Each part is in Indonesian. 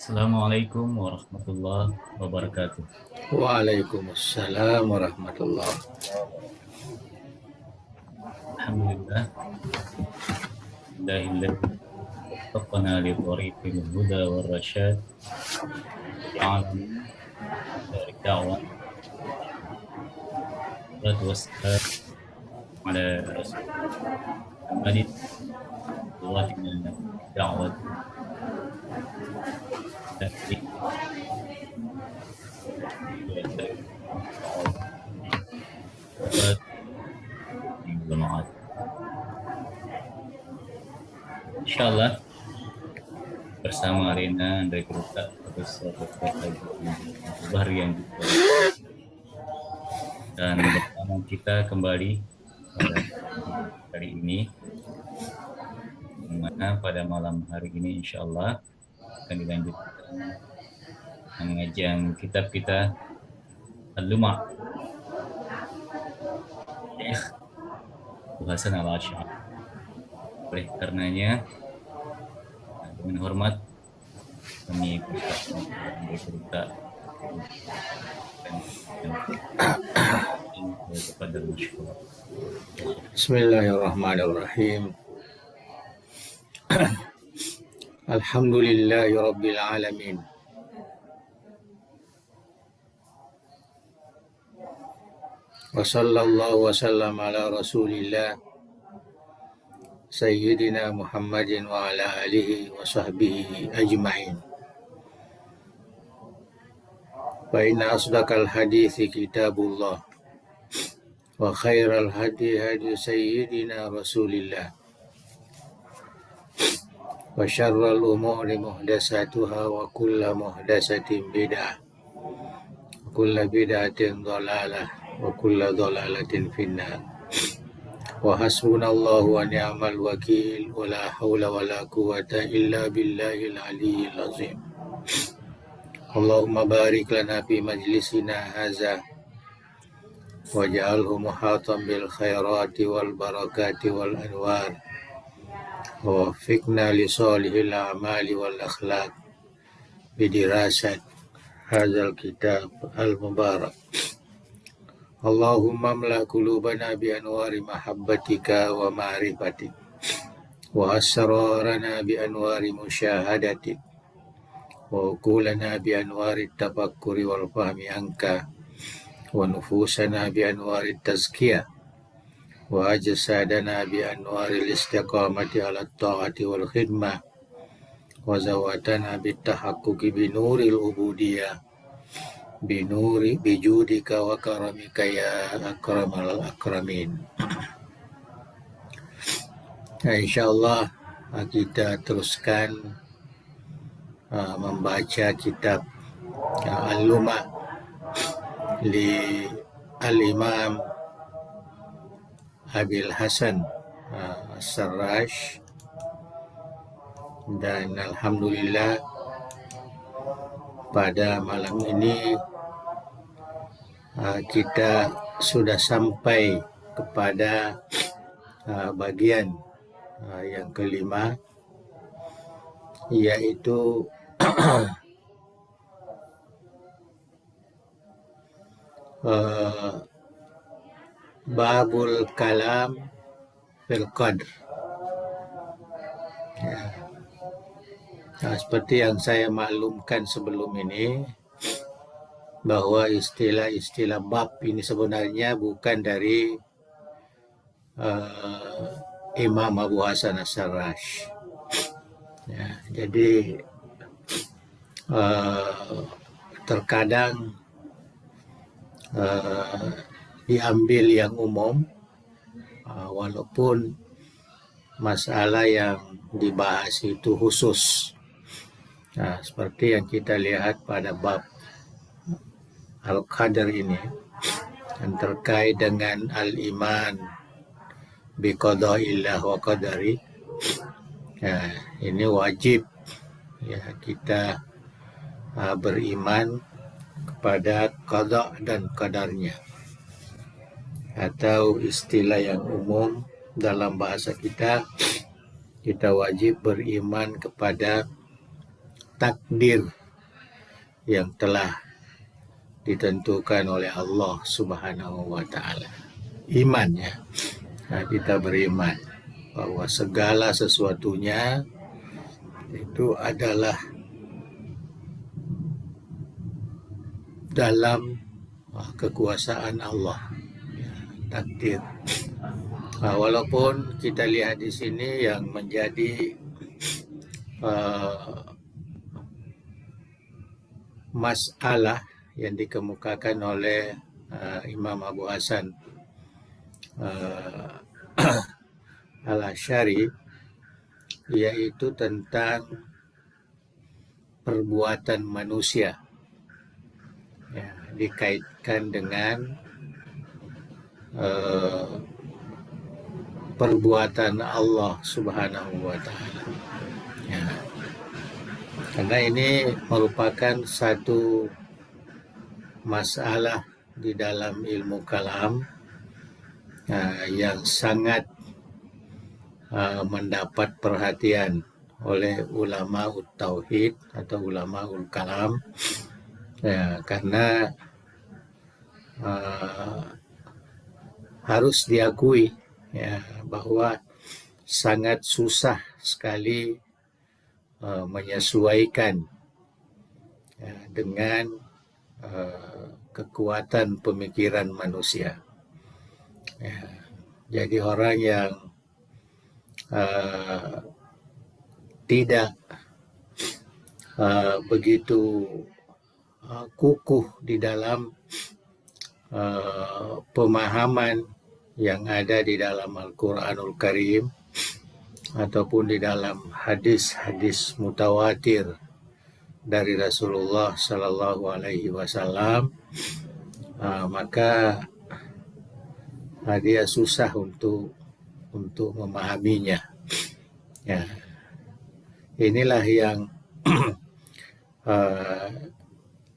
Assalamualaikum warahmatullahi wabarakatuh. Waalaikumsalam warahmatullah. Alhamdulillah, Alhamdulillah, waffaqana li tariqil huda wal rasyad, ja'alana dari da'wah, salatu wassalam ala rasul Muhammadin, watina da'wat dari jemaat. Insyaallah bersama Rina dari Gruta Profesor Dr. Bahri yang juga dan bersama kita kembali pada hari ini, yang mana pada malam hari ini insyaallah akan dilanjutkan pengajian kitab kita Al-Luma' Syekh Abu Hasan Al-Asy'ari. Oleh karenanya dengan hormat kami persilakan bercerita kepada masyarakat. Bismillahirrahmanirrahim. Alhamdulillahi rabbil alamin. Wa sallallahu wa sallam ala rasulillah Sayyidina Muhammadin wa ala alihi wa sahbihi ajma'in. Fa inna asdaqal hadithi kitabullah wa khairal hadi hadi Sayyidina Rasulillah wa syarral umuri muhdasatuha wa kulla muhdasatin bid'ah wa kulla bid'atin dhalalah wa kulla dhalalatin finnar. Wa hasbunallahu wa ni'mal wakil wa la hawla wa la quwwata illa billahil aliyyil azim. Allahumma barik lana fi majlisina hadza waj'alhu muhatan bil khairati wal barakati wal anwar wa waffiqna li salihil a'mali wal akhlaq bidirasat hadzal kitab al mubarak. Allahumma amla qulubana bi anwari mahabbatika wa ma'rifatik wa asrarana bi anwari musyahadatik wa uqulana bi anwari tafakkuri wal fahmi anka wa nufusana bi anwari tazkiyah wa ajsadana bi anwari istiqamati ala ta'ati wal khidmah wa zawatana bi tahaqquqi bi nuril ubudiyah binuri bijudika wa karamika ya akramal akramin. Nah, insyaallah kita teruskan membaca kitab Al-Luma' li Al-Imam Abil Hasan As-Sarraj, dan alhamdulillah pada malam ini kita sudah sampai kepada bagian yang kelima, yaitu babul kalam fil qadr. Nah, seperti yang saya maklumkan sebelum ini, bahwa istilah-istilah bab ini sebenarnya bukan dari Imam Abu Hasan As-Sarraj. Ya, jadi terkadang diambil yang umum, walaupun masalah yang dibahas itu khusus. Nah, seperti yang kita lihat pada bab Al-Qadar ini, yang terkait dengan al-iman bi qadaillah wa qadari. Ya, ini wajib ya kita beriman kepada qada dan qadarnya, atau istilah yang umum dalam bahasa kita wajib beriman kepada takdir yang telah ditentukan oleh Allah Subhanahu wa taala. Iman ya. Nah, kita beriman bahwa segala sesuatunya itu adalah dalam kekuasaan Allah, ya, takdir. Nah, walaupun kita lihat di sini yang menjadi masalah yang dikemukakan oleh Imam Abu Hasan Al-Asy'ari, yaitu tentang perbuatan manusia, ya, dikaitkan dengan perbuatan Allah Subhanahu wa taala. Ya. Karena ini merupakan satu masalah di dalam ilmu kalam yang sangat mendapat perhatian oleh ulama tauhid atau ulama kalam, ya, karena harus diakui ya bahwa sangat susah sekali menyesuaikan ya, dengan kekuatan pemikiran manusia. Ya, jadi orang yang tidak begitu kukuh di dalam pemahaman yang ada di dalam Al-Quranul Karim ataupun di dalam hadis-hadis mutawatir dari Rasulullah Sallallahu Alaihi Wasallam, maka dia susah untuk memahaminya. Ya, inilah yang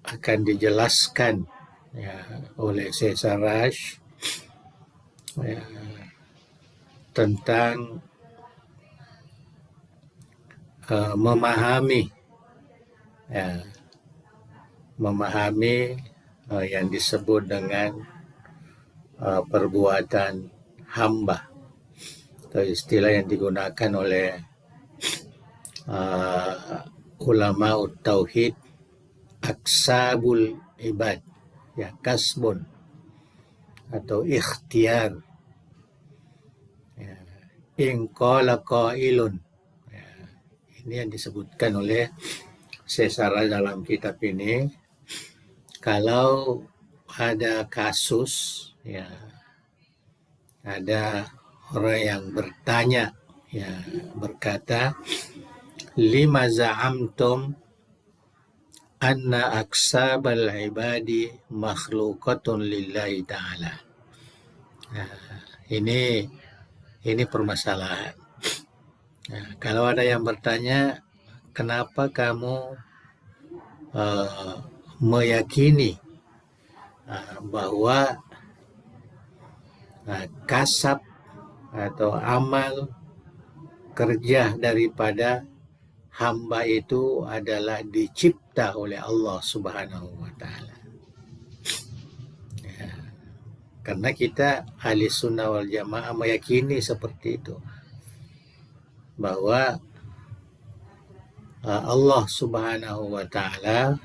akan dijelaskan ya, oleh Syekh Sarraj ya, tentang memahami yang disebut dengan perbuatan hamba, atau istilah yang digunakan oleh ulama tauhid, aksabul ibad, ya, kasbun atau ikhtiar, ya, in qala qailun. Ini yang disebutkan oleh Syekh dalam kitab ini. Kalau ada kasus, ya, ada orang yang bertanya, ya, berkata, lima za'amtum anna aksabal ibadi makhlukatun lillahi ta'ala. Ini permasalahan. Nah, kalau ada yang bertanya, kenapa kamu meyakini bahwa kasab atau amal kerja daripada hamba itu adalah dicipta oleh Allah Subhanahu wa taala. Ya, karena kita ahli sunnah wal jamaah meyakini seperti itu, bahwa Allah Subhanahu wa taala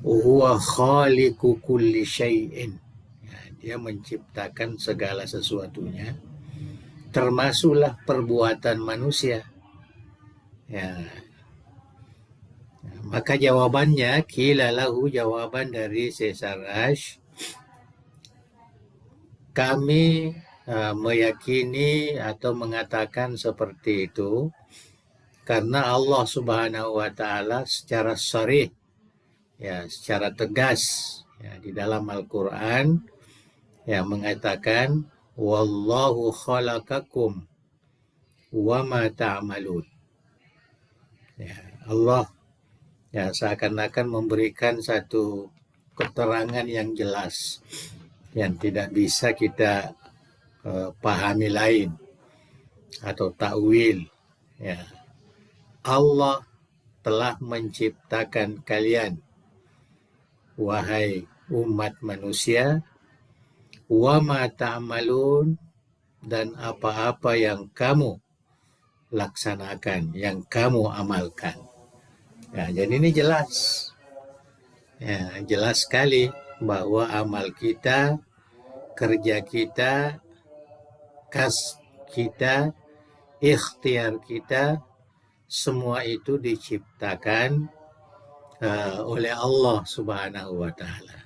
huwa khaliqu kulli syai'in. Ya, dia menciptakan segala sesuatunya, termasuklah perbuatan manusia. Ya. Maka jawabannya, qila lahu, jawaban dari Syekh Sarraj, kami meyakini atau mengatakan seperti itu karena Allah Subhanahu wa taala secara sharih, ya, secara tegas, ya, di dalam Al-Qur'an, ya, mengatakan wallahu khalaqakum wa ma ta'malun. Ya, Allah, ya, seakan-akan memberikan satu keterangan yang jelas yang tidak bisa kita pahami lain atau takwil. Ya, Allah telah menciptakan kalian, wahai umat manusia, wa ma ta'malun, dan apa-apa yang kamu laksanakan, yang kamu amalkan. Ya, jadi ini jelas, ya, jelas sekali bahwa amal kita, kerja kita, kas kita, ikhtiar kita, semua itu diciptakan oleh Allah Subhanahu wa Ta'ala.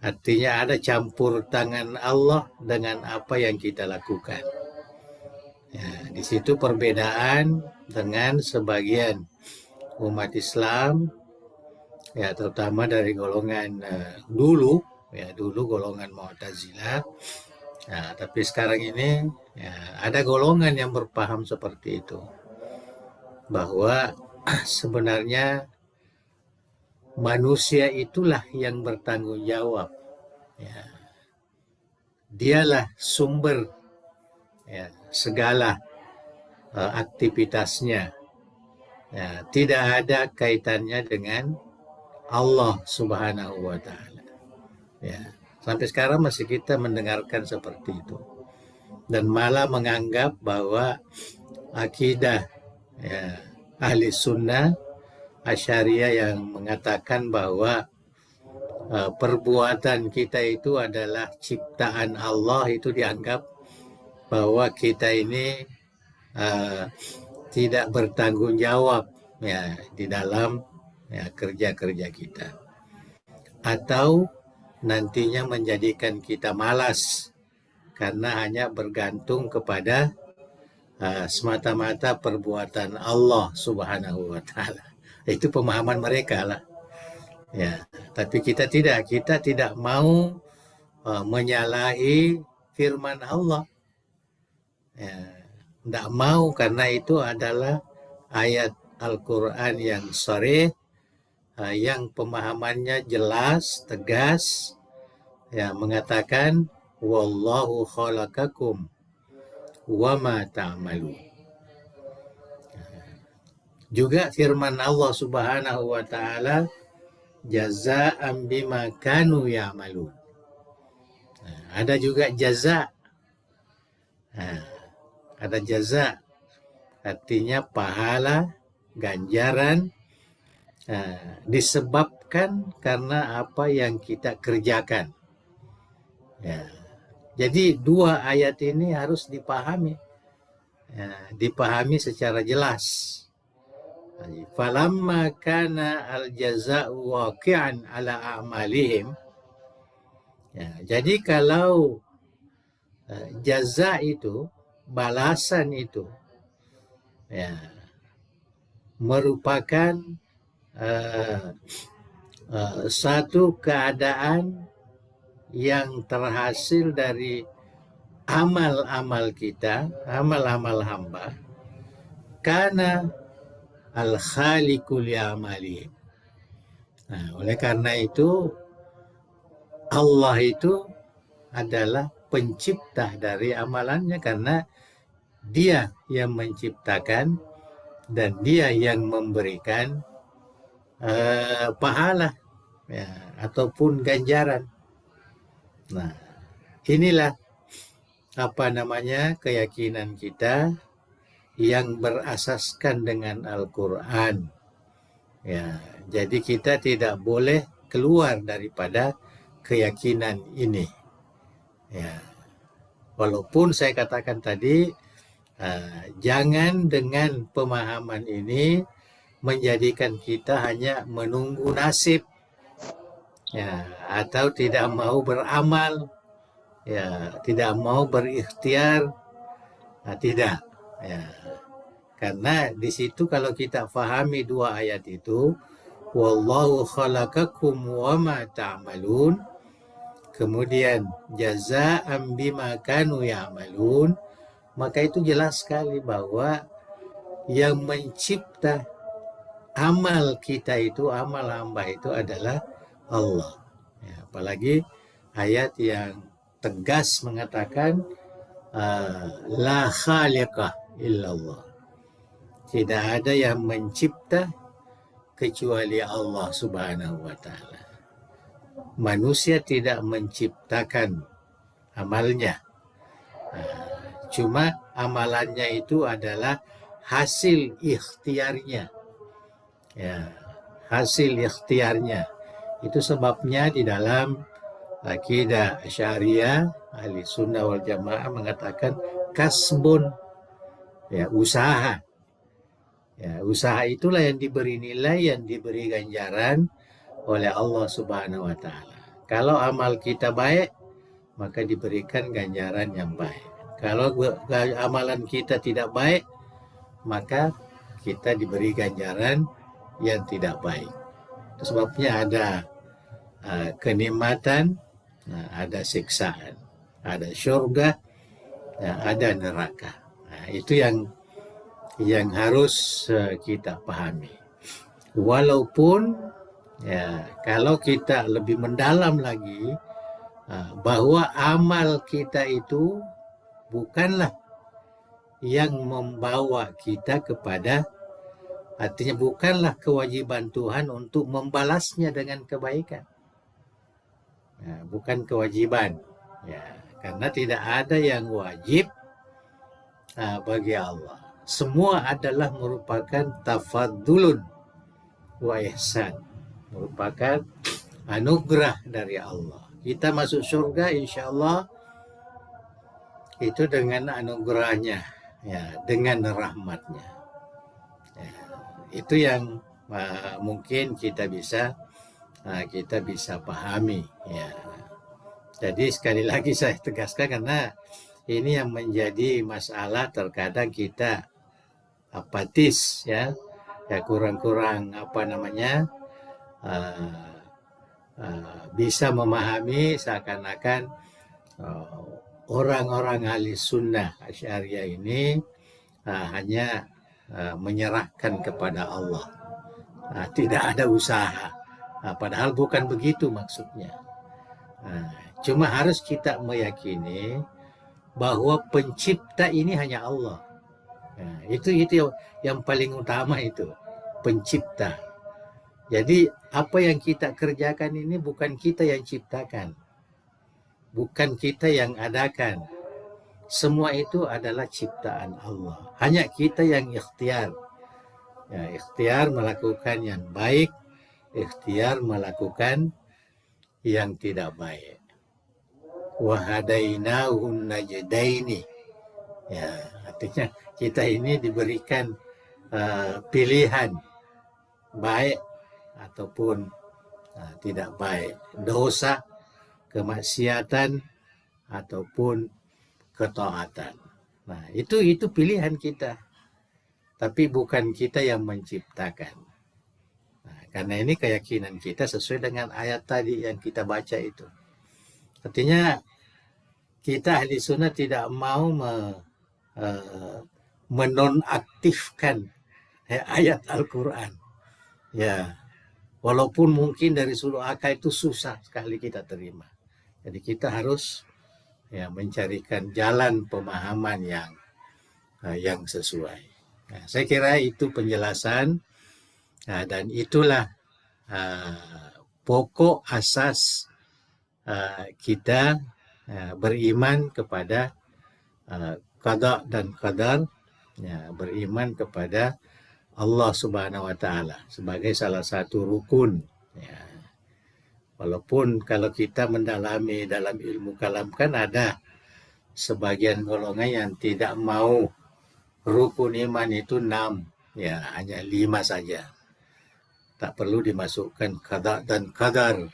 Artinya ada campur tangan Allah dengan apa yang kita lakukan. Ya, di situ perbedaan dengan sebagian umat Islam, ya terutama dari golongan dulu golongan Mu'tazilah. Ya, tapi sekarang ini ya, ada golongan yang berpaham seperti itu, bahwa sebenarnya manusia itulah yang bertanggung jawab. Ya. Dialah sumber ya, segala aktivitasnya. Ya, tidak ada kaitannya dengan Allah Subhanahu wa Ta'ala. Ya. Sampai sekarang masih kita mendengarkan seperti itu. Dan malah menganggap bahwa akidah ya, ahli sunnah Asy'ariyah yang mengatakan bahwa perbuatan kita itu adalah ciptaan Allah, itu dianggap bahwa kita ini tidak bertanggung jawab ya di dalam ya, kerja-kerja kita, atau nantinya menjadikan kita malas karena hanya bergantung kepada semata-mata perbuatan Allah Subhanahu wa Ta'ala. Itu pemahaman mereka lah. Ya, tapi kita tidak mau menyalahi firman Allah. Ya, tidak mau, karena itu adalah ayat Al-Quran yang sharih, yang pemahamannya jelas, tegas, ya, mengatakan wallahu khalaqakum wa ma ta'malun. Juga firman Allah Subhanahu wa Ta'ala, jazaa'an bima kanu ya'malun. Ada juga jaza. Ada jaza, artinya pahala, ganjaran, disebabkan karena apa yang kita kerjakan. Ya. Jadi dua ayat ini harus dipahami, ya, dipahami secara jelas. Falamma kana al-jaza'u waqi'an ala a'malihim. Ya, jadi kalau jaza itu, balasan itu, ya, merupakan satu keadaan yang terhasil dari amal-amal kita, amal-amal hamba, karena al-khaliqu li'amalihim. Nah, oleh karena itu Allah itu adalah pencipta dari amalannya, karena Dia yang menciptakan dan Dia yang memberikan pahala ya, ataupun ganjaran. Nah, inilah keyakinan kita yang berasaskan dengan Al-Quran. Ya, jadi kita tidak boleh keluar daripada keyakinan ini. Ya, walaupun saya katakan tadi, jangan dengan pemahaman ini menjadikan kita hanya menunggu nasib, ya, atau tidak mau beramal, ya, tidak mau berikhtiar, tidak. Ya. Karena di situ kalau kita fahami dua ayat itu, wallahu khalaqakum wa ma ta'malun, kemudian jazaa'an bima kanu ya'malun, maka itu jelas sekali bahwa yang mencipta amal kita itu, amal hamba itu adalah Allah. Ya, apalagi ayat yang tegas mengatakan la khaliqa illallah. Tidak ada yang mencipta kecuali Allah Subhanahu wa taala. Manusia tidak menciptakan amalnya. Cuma amalannya itu adalah hasil ikhtiarnya. Ya, hasil ikhtiarnya. Itu sebabnya di dalam akidah Asy'ariyah Ahli Sunnah wal Jamaah mengatakan kasbun, ya, usaha. Ya, usaha itulah yang diberi nilai, yang diberi ganjaran oleh Allah Subhanahu wa taala. Kalau amal kita baik, maka diberikan ganjaran yang baik. Kalau amalan kita tidak baik, maka kita diberi ganjaran yang tidak baik. Itu sebabnya ada kenikmatan, ada siksaan, ada surga, ada neraka. Nah, itu yang harus kita pahami. Walaupun ya, kalau kita lebih mendalam lagi bahwa amal kita itu bukanlah yang membawa kita kepada, artinya bukanlah kewajiban Tuhan untuk membalasnya dengan kebaikan. Ya, bukan kewajiban. Ya, karena tidak ada yang wajib bagi Allah. Semua adalah merupakan tafadulun wa ihsan, merupakan anugerah dari Allah. Kita masuk surga insya Allah itu dengan anugerahnya, ya, dengan rahmatnya. Ya, itu yang mungkin kita bisa pahami. Ya. Jadi sekali lagi saya tegaskan, karena ini yang menjadi masalah, terkadang kita apatis, ya kurang bisa memahami, seakan-akan orang-orang ahli sunnah Asy'ariyah ini hanya menyerahkan kepada Allah, tidak ada usaha, padahal bukan begitu maksudnya. Cuma harus kita meyakini bahwa pencipta ini hanya Allah. Itu yang paling utama, itu pencipta. Jadi apa yang kita kerjakan ini bukan kita yang ciptakan, bukan kita yang adakan. Semua itu adalah ciptaan Allah. Hanya kita yang ikhtiar. Ya, ikhtiar melakukan yang baik, ikhtiar melakukan yang tidak baik. Wa hadainahun najdaini. Ya, artinya kita ini diberikan pilihan baik ataupun tidak baik, dosa, kemaksiatan ataupun ketaatan. Nah, itu pilihan kita. Tapi bukan kita yang menciptakan. Nah, karena ini keyakinan kita sesuai dengan ayat tadi yang kita baca itu. Artinya kita ahli sunnah tidak mau menonaktifkan ayat Al-Quran. Ya, walaupun mungkin dari sudut akal itu susah sekali kita terima. Jadi kita harus mencarikan jalan pemahaman yang sesuai. Nah, saya kira itu penjelasan, dan itulah pokok asas kita beriman kepada qada dan qadar, beriman kepada Allah Subhanahu wa taala sebagai salah satu rukun. Ya. Walaupun kalau kita mendalami dalam ilmu kalam, kan ada sebagian golongan yang tidak mau rukun iman itu 6, ya hanya 5 saja. Tak perlu dimasukkan qada dan qadar.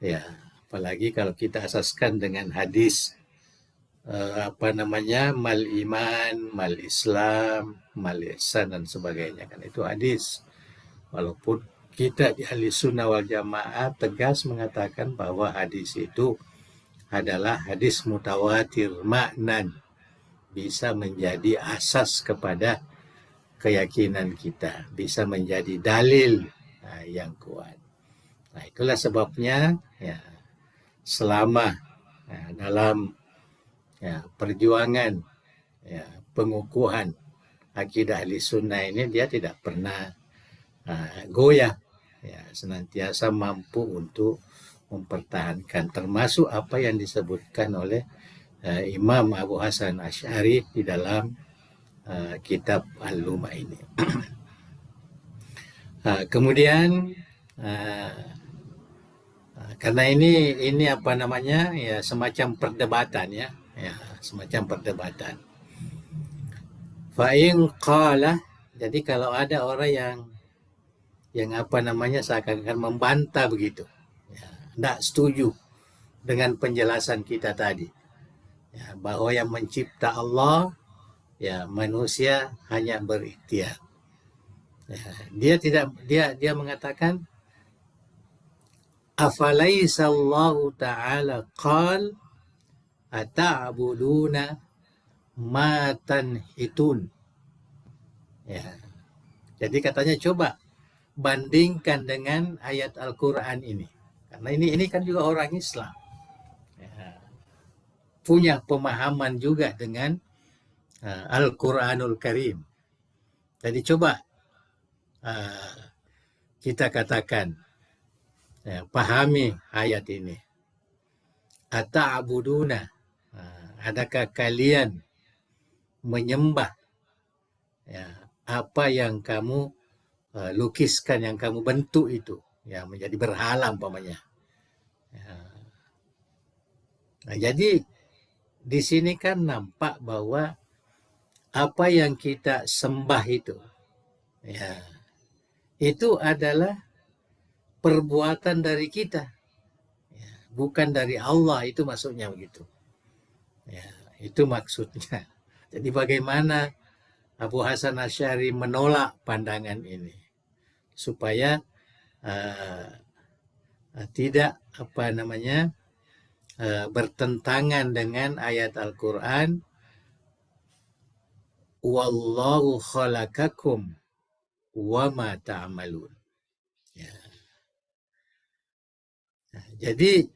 Ya, apalagi kalau kita asaskan dengan hadis mal iman, mal Islam, mal ihsan dan sebagainya, kan itu hadis. Walaupun kita di ahli sunnah wal jamaah tegas mengatakan bahwa hadis itu adalah hadis mutawatir maknan, bisa menjadi asas kepada keyakinan kita, bisa menjadi dalil yang kuat. Nah, itulah sebabnya selama dalam perjuangan pengukuhan akidah ahli sunnah ini dia tidak pernah goyah, ya, senantiasa mampu untuk mempertahankan, termasuk apa yang disebutkan oleh Imam Abu Hasan Asy'ari di dalam kitab Al-Luma ini. Kemudian karena ini apa namanya, ya, semacam perdebatan, ya, semacam perdebatan. Fa'in qala, jadi kalau ada orang yang apa namanya seakan-akan membantah begitu, ya, tidak setuju dengan penjelasan kita tadi, ya, bahwa yang mencipta Allah, ya, manusia hanya berikhtiar. Ya, dia mengatakan, afalaisa Allah Ta'ala qal ata'buduna ma tanhitun. Ya. Jadi katanya coba bandingkan dengan ayat Al-Quran ini. Karena ini kan juga orang Islam. Ya. Punya pemahaman juga dengan Al-Quranul Karim. Jadi coba kita katakan, ya, pahami ayat ini. Ata'buduna, adakah kalian menyembah, ya, apa yang kamu lukiskan, yang kamu bentuk itu, ya, menjadi berhala umpamanya. Ya. Nah, jadi di sini kan nampak bahwa apa yang kita sembah itu, ya, itu adalah perbuatan dari kita, ya, bukan dari Allah, itu maksudnya begitu. Ya, itu maksudnya. Jadi bagaimana Abu Hasan Asy'ari menolak pandangan ini supaya tidak apa namanya bertentangan dengan ayat Al-Quran, wallahu khalaqakum wa ma ta'malun. Ya. Nah, jadi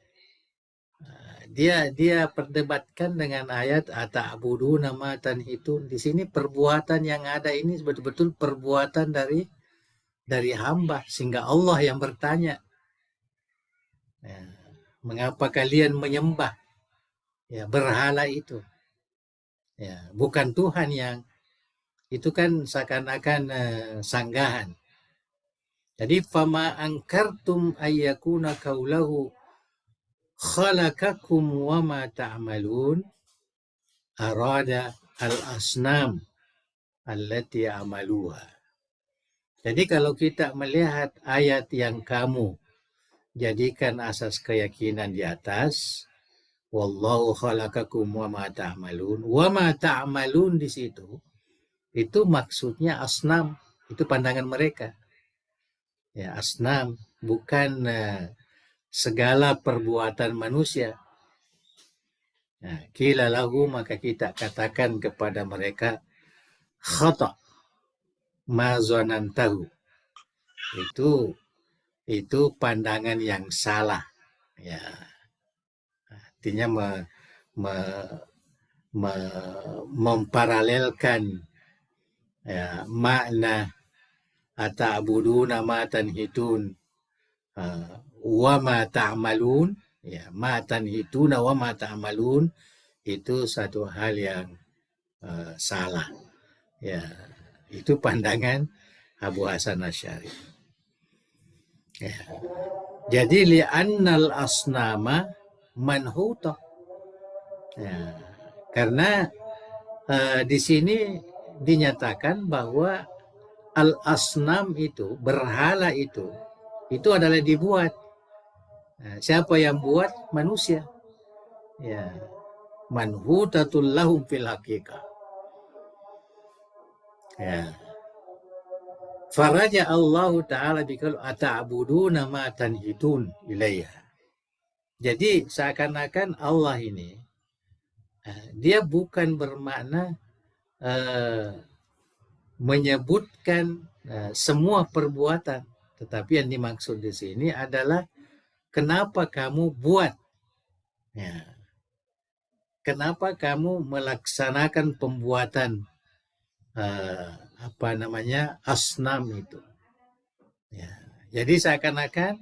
dia perdebatkan dengan ayat ata'buduna ma tanhitun. Di sini perbuatan yang ada ini betul-betul perbuatan dari hamba, sehingga Allah yang bertanya, ya, mengapa kalian menyembah, ya, berhala itu, ya, bukan Tuhan yang itu kan seakan-akan sanggahan. Jadi fama angkartum ayyakuna kaulahu khalaqakum wa ma ta'malun arada al-asnam allati amaluha. Jadi kalau kita melihat ayat yang kamu jadikan asas keyakinan di atas, wallahu khalaqakum wa ma ta'malun. Wa ma ta'malun di situ itu maksudnya asnam, itu pandangan mereka. Ya, asnam bukan segala perbuatan manusia. Nah, qila lahu, maka kita katakan kepada mereka, khata ma zanantahu. Itu pandangan yang salah. Ya. Artinya memparalelkan, ya, makna ata'buduna ma tanhitun wa ma ta'malun, ya, ma tanhituna wa ma ta'malun, itu satu hal yang salah. Ya, itu pandangan Abu Hasan Asy'ari. Ya. Jadi li'annal asnama manhuta. Ya, karena di sini dinyatakan bahwa al-asnam itu, berhala itu adalah dibuat. Nah, siapa yang buat? Manusia. Ya, manhutatul lahum fil haqiqah. Ya. Faraja Allah Ta'ala bikal ata'buduna ma tanhitun ilaiha. Jadi seakan-akan Allah ini, dia bukan bermakna menyebutkan semua perbuatan, tetapi yang dimaksud di sini adalah kenapa kamu buat, ya, kenapa kamu melaksanakan pembuatan asnam itu. Ya. Jadi seakan-akan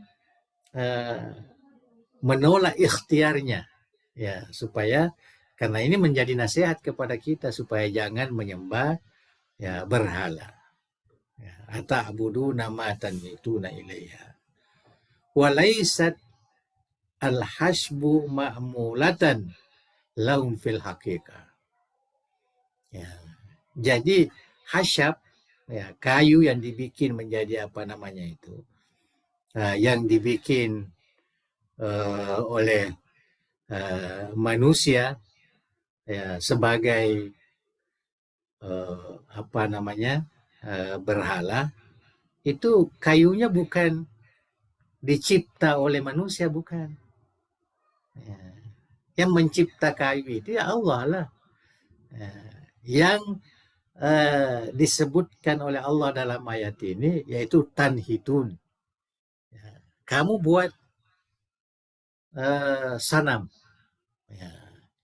menolak ikhtiarnya, ya, supaya karena ini menjadi nasihat kepada kita supaya jangan menyembah ya berhala. Ya, ata'buduna ma tanhituna ilaiha. Walaisat al-hasbu ma'mulatan lahum fil haqiqah. Ya. Jadi hasyab, ya, kayu yang dibikin menjadi yang dibikin oleh manusia ya sebagai berhala, itu kayunya bukan dicipta oleh manusia, bukan. Ya. Yang mencipta kayu itu ya Allah lah. Ya. Yang disebutkan oleh Allah dalam ayat ini yaitu tanhitun. Ya. Kamu buat sanam. Ya.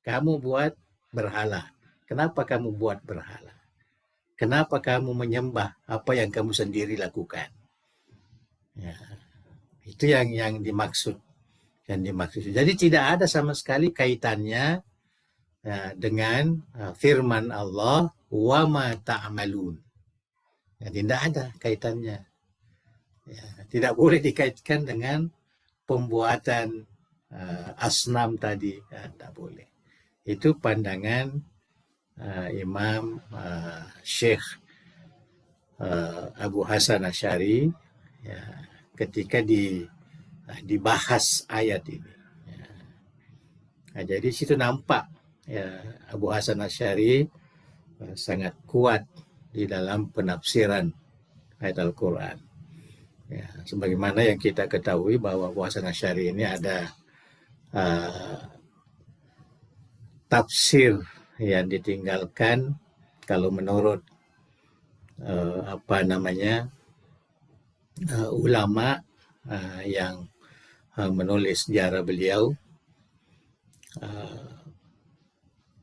Kamu buat berhala. Kenapa kamu buat berhala? Kenapa kamu menyembah apa yang kamu sendiri lakukan? Ya. Itu yang dimaksud. Jadi tidak ada sama sekali kaitannya dengan firman Allah wa ma ta'malun. Ya, tidak ada kaitannya. Ya, tidak boleh dikaitkan dengan pembuatan asnam tadi, ya, tidak boleh. Itu pandangan Imam Syekh Abu Hasan Asy'ari ya, ketika dibahas ayat ini. Ya. Nah, jadi situ nampak ya, Abu Hasan Asy'ari sangat kuat di dalam penafsiran ayat Al-Quran. Ya, sebagaimana yang kita ketahui bahwa Abu Hasan Asy'ari ini ada tafsir yang ditinggalkan kalau menurut ulama yang menulis sejarah beliau,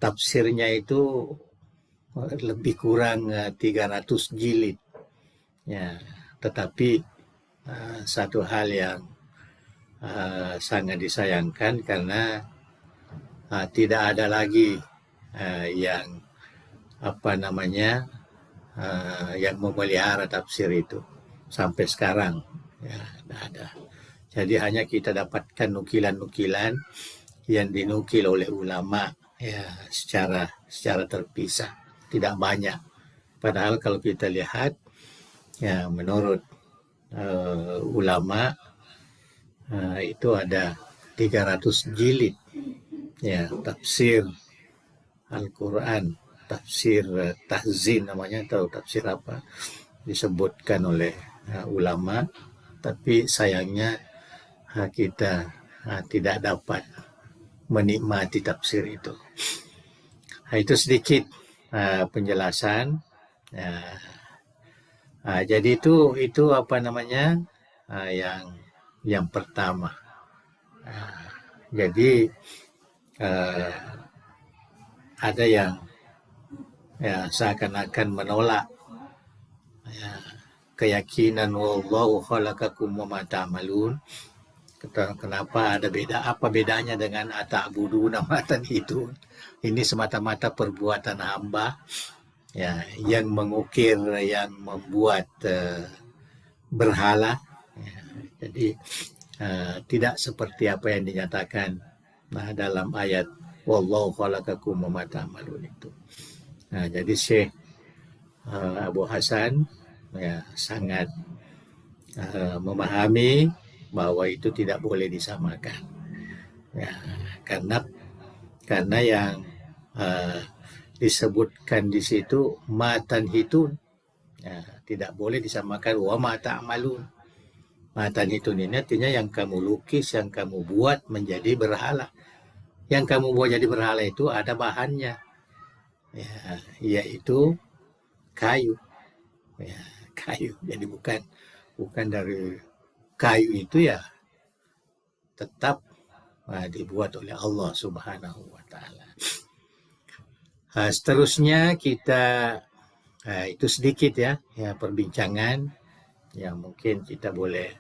tafsirnya itu lebih kurang 300 jilid. Ya, tetapi satu hal yang sangat disayangkan karena tidak ada lagi yang yang memelihara tafsir itu sampai sekarang. Ya, tidak ada. Jadi hanya kita dapatkan nukilan-nukilan yang dinukil oleh ulama ya secara terpisah, tidak banyak. Padahal kalau kita lihat ya menurut ulama itu ada 300 jilid ya tafsir Al-Quran, tafsir tahzin namanya, atau tafsir apa, disebutkan oleh ulama, tapi sayangnya kita tidak dapat menikmati tafsir itu. Itu sedikit penjelasan. Jadi itu yang pertama. Jadi ada yang ya seakan-akan menolak keyakinan wallahu khalaqakum wa ma ta'malun. Kenapa apa bedanya dengan ata'buduna ma tanhitun? Ini semata-mata perbuatan hamba ya yang mengukir, yang membuat berhala. Ya, jadi tidak seperti apa yang dinyatakan dalam ayat wallahu khalaqakum wa ma ta'malun itu. Jadi Syekh Abu Hasan ya sangat memahami bahwa itu tidak boleh disamakan. Ya, karena yang disebutkan di situ matan hitun ya, tidak boleh disamakan wa ma ta'malun. Matan hitun ini artinya yang kamu lukis, yang kamu buat menjadi berhala. Yang kamu buat jadi berhala itu ada bahannya, ya, yaitu kayu. Ya, kayu. Jadi bukan dari kayu itu ya tetap dibuat oleh Allah Subhanahu wa Ta'ala. Seterusnya kita Itu sedikit ya perbincangan yang mungkin kita boleh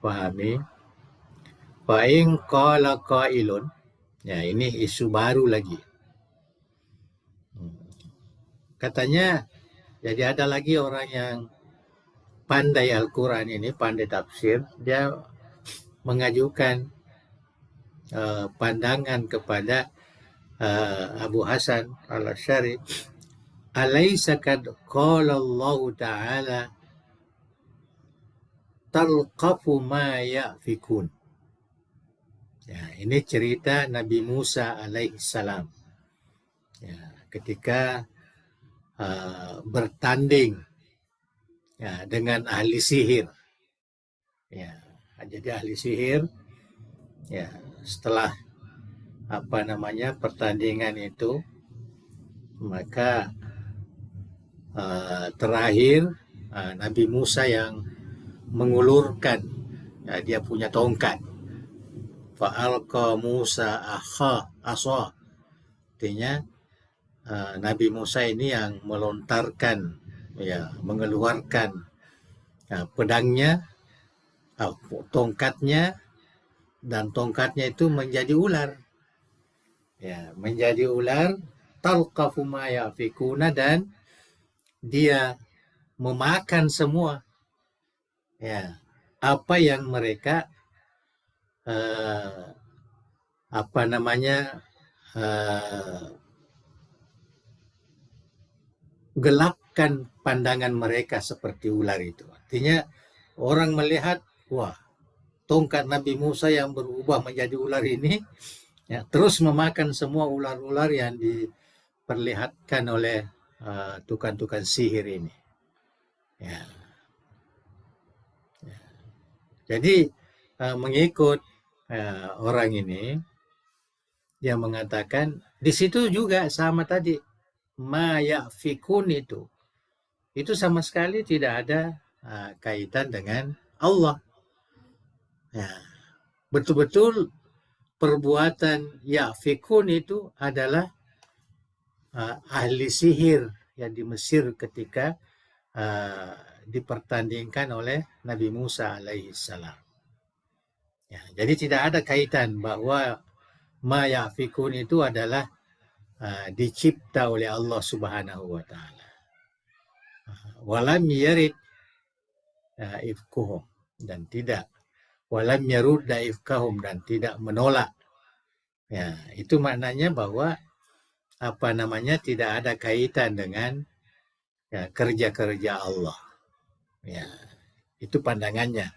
pahami. Fa in qala qailun, ini isu baru lagi. Katanya, jadi ada lagi orang yang pandai Al-Quran ini, pandai tafsir, dia mengajukan pandangan kepada Abu Hasan Al-Asy'ari, alaysa kad qala Allah Ta'ala talqafu ma ya'fikun. Ini cerita Nabi Musa alaihissalam. Ketika bertanding dengan ahli sihir. Jadi ahli sihir, setelah pertandingan itu, maka terakhir Nabi Musa yang mengulurkan dia punya tongkat. Fa'alqa Musa asa, artinya Nabi Musa ini yang melontarkan, mengeluarkan pedangnya, tongkatnya, dan tongkatnya itu menjadi ular. Menjadi ular, talqafu ma yafikuna, dan dia memakan semua apa yang mereka gelapkan pandangan mereka seperti ular itu. Artinya orang melihat, wah, tongkat Nabi Musa yang berubah menjadi ular ini terus memakan semua ular-ular yang diperlihatkan oleh tukang-tukang sihir ini. Jadi mengikut orang ini, dia mengatakan di situ juga sama tadi, ma ya'fikun itu sama sekali tidak ada kaitan dengan Allah. Betul-betul perbuatan ya'fikun itu adalah ahli sihir yang di Mesir ketika dipertandingkan oleh Nabi Musa alaihissalam. Jadi tidak ada kaitan bahwa ma ya'fikun itu adalah dicipta oleh Allah Subhanahu wa Ta'ala. Walam yarid ifkuhum, dan tidak, walam yarudda ifkahum, dan tidak menolak. Itu maknanya bahwa tidak ada kaitan dengan kerja-kerja Allah. Itu pandangannya.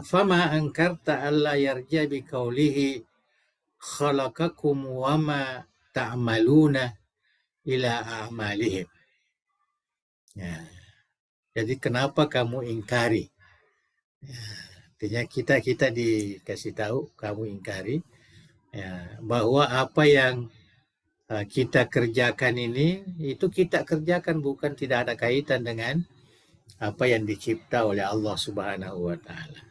Fama angkarta alla yarja bi qawlihi khalaqakum wama ta'maluna ila a'malihim. Jadi kenapa kamu ingkari? Artinya kita dikasih tahu, kamu ingkari bahwa apa yang kita kerjakan ini, itu kita kerjakan, bukan tidak ada kaitan dengan apa yang dicipta oleh Allah Subhanahu wa Ta'ala.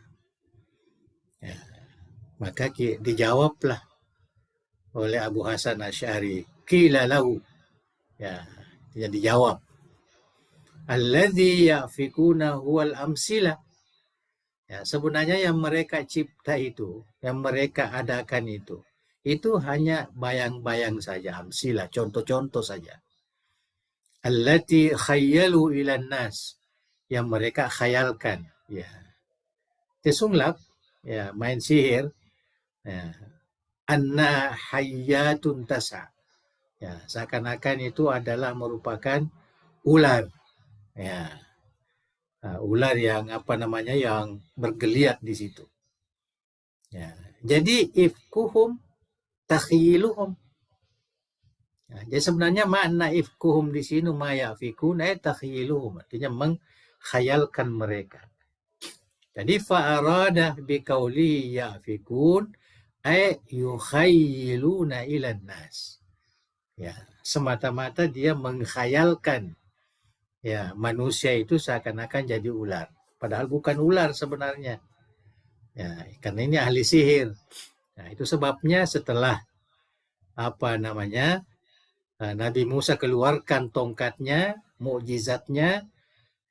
Maka dijawablah oleh Abu Hasan Asy'ari, qila lahu, dijawab, alladzi ya'fikuna huwal amsila. Sebenarnya yang mereka cipta itu, yang mereka adakan itu hanya bayang-bayang saja, amsila, contoh-contoh saja. Allati khayyalu ilan nas, yang mereka khayalkan, Tisunglap, main sihir, anna hayyatun tasa, seakan-akan itu adalah merupakan ular, ular yang yang bergeliat di situ. Jadi ifkuhum takhiluhum. Jadi sebenarnya makna ifkuhum di sini ma yafikun takhiluhum, artinya mengkhayalkan mereka. Jadi fa'arada biqaulihi yafikun yukhayyiluna ilan nas. Semata-mata dia mengkhayalkan manusia itu seakan-akan jadi ular, padahal bukan ular sebenarnya. Karena ini ahli sihir. Itu sebabnya setelah Nabi Musa keluarkan tongkatnya, mukjizatnya,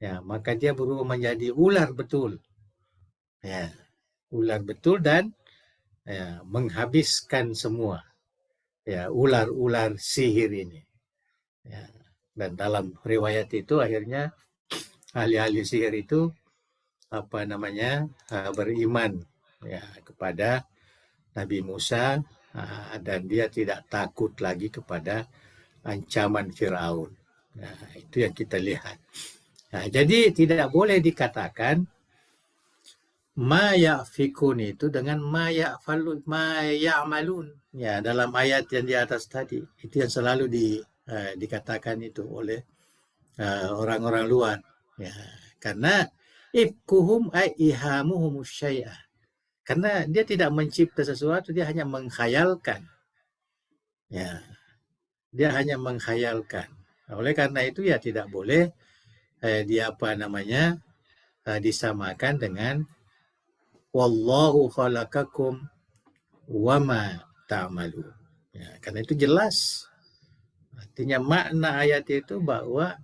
ya, maka dia berubah menjadi ular betul. Ya, ular betul dan ya, menghabiskan semua ya ular-ular sihir ini. Ya. Dan dalam riwayat itu akhirnya ahli-ahli sihir itu beriman ya kepada Nabi Musa dan dia tidak takut lagi kepada ancaman Firaun. Nah, itu yang kita lihat. Nah, jadi tidak boleh dikatakan ma ya'fikun itu dengan ma ya'malun. Ya, dalam ayat yang di atas tadi, itu yang selalu dikatakan itu oleh orang-orang luar. Ya, karena ifkuhum ay ihamuhum syai'ah. Karena dia tidak mencipta sesuatu, dia hanya menghayalkan. Ya, dia hanya menghayalkan. Oleh karena itu ya tidak boleh disamakan dengan wallahu khalaqakum wama ta'malun. Ya, karena itu jelas. Artinya makna ayat itu bahwa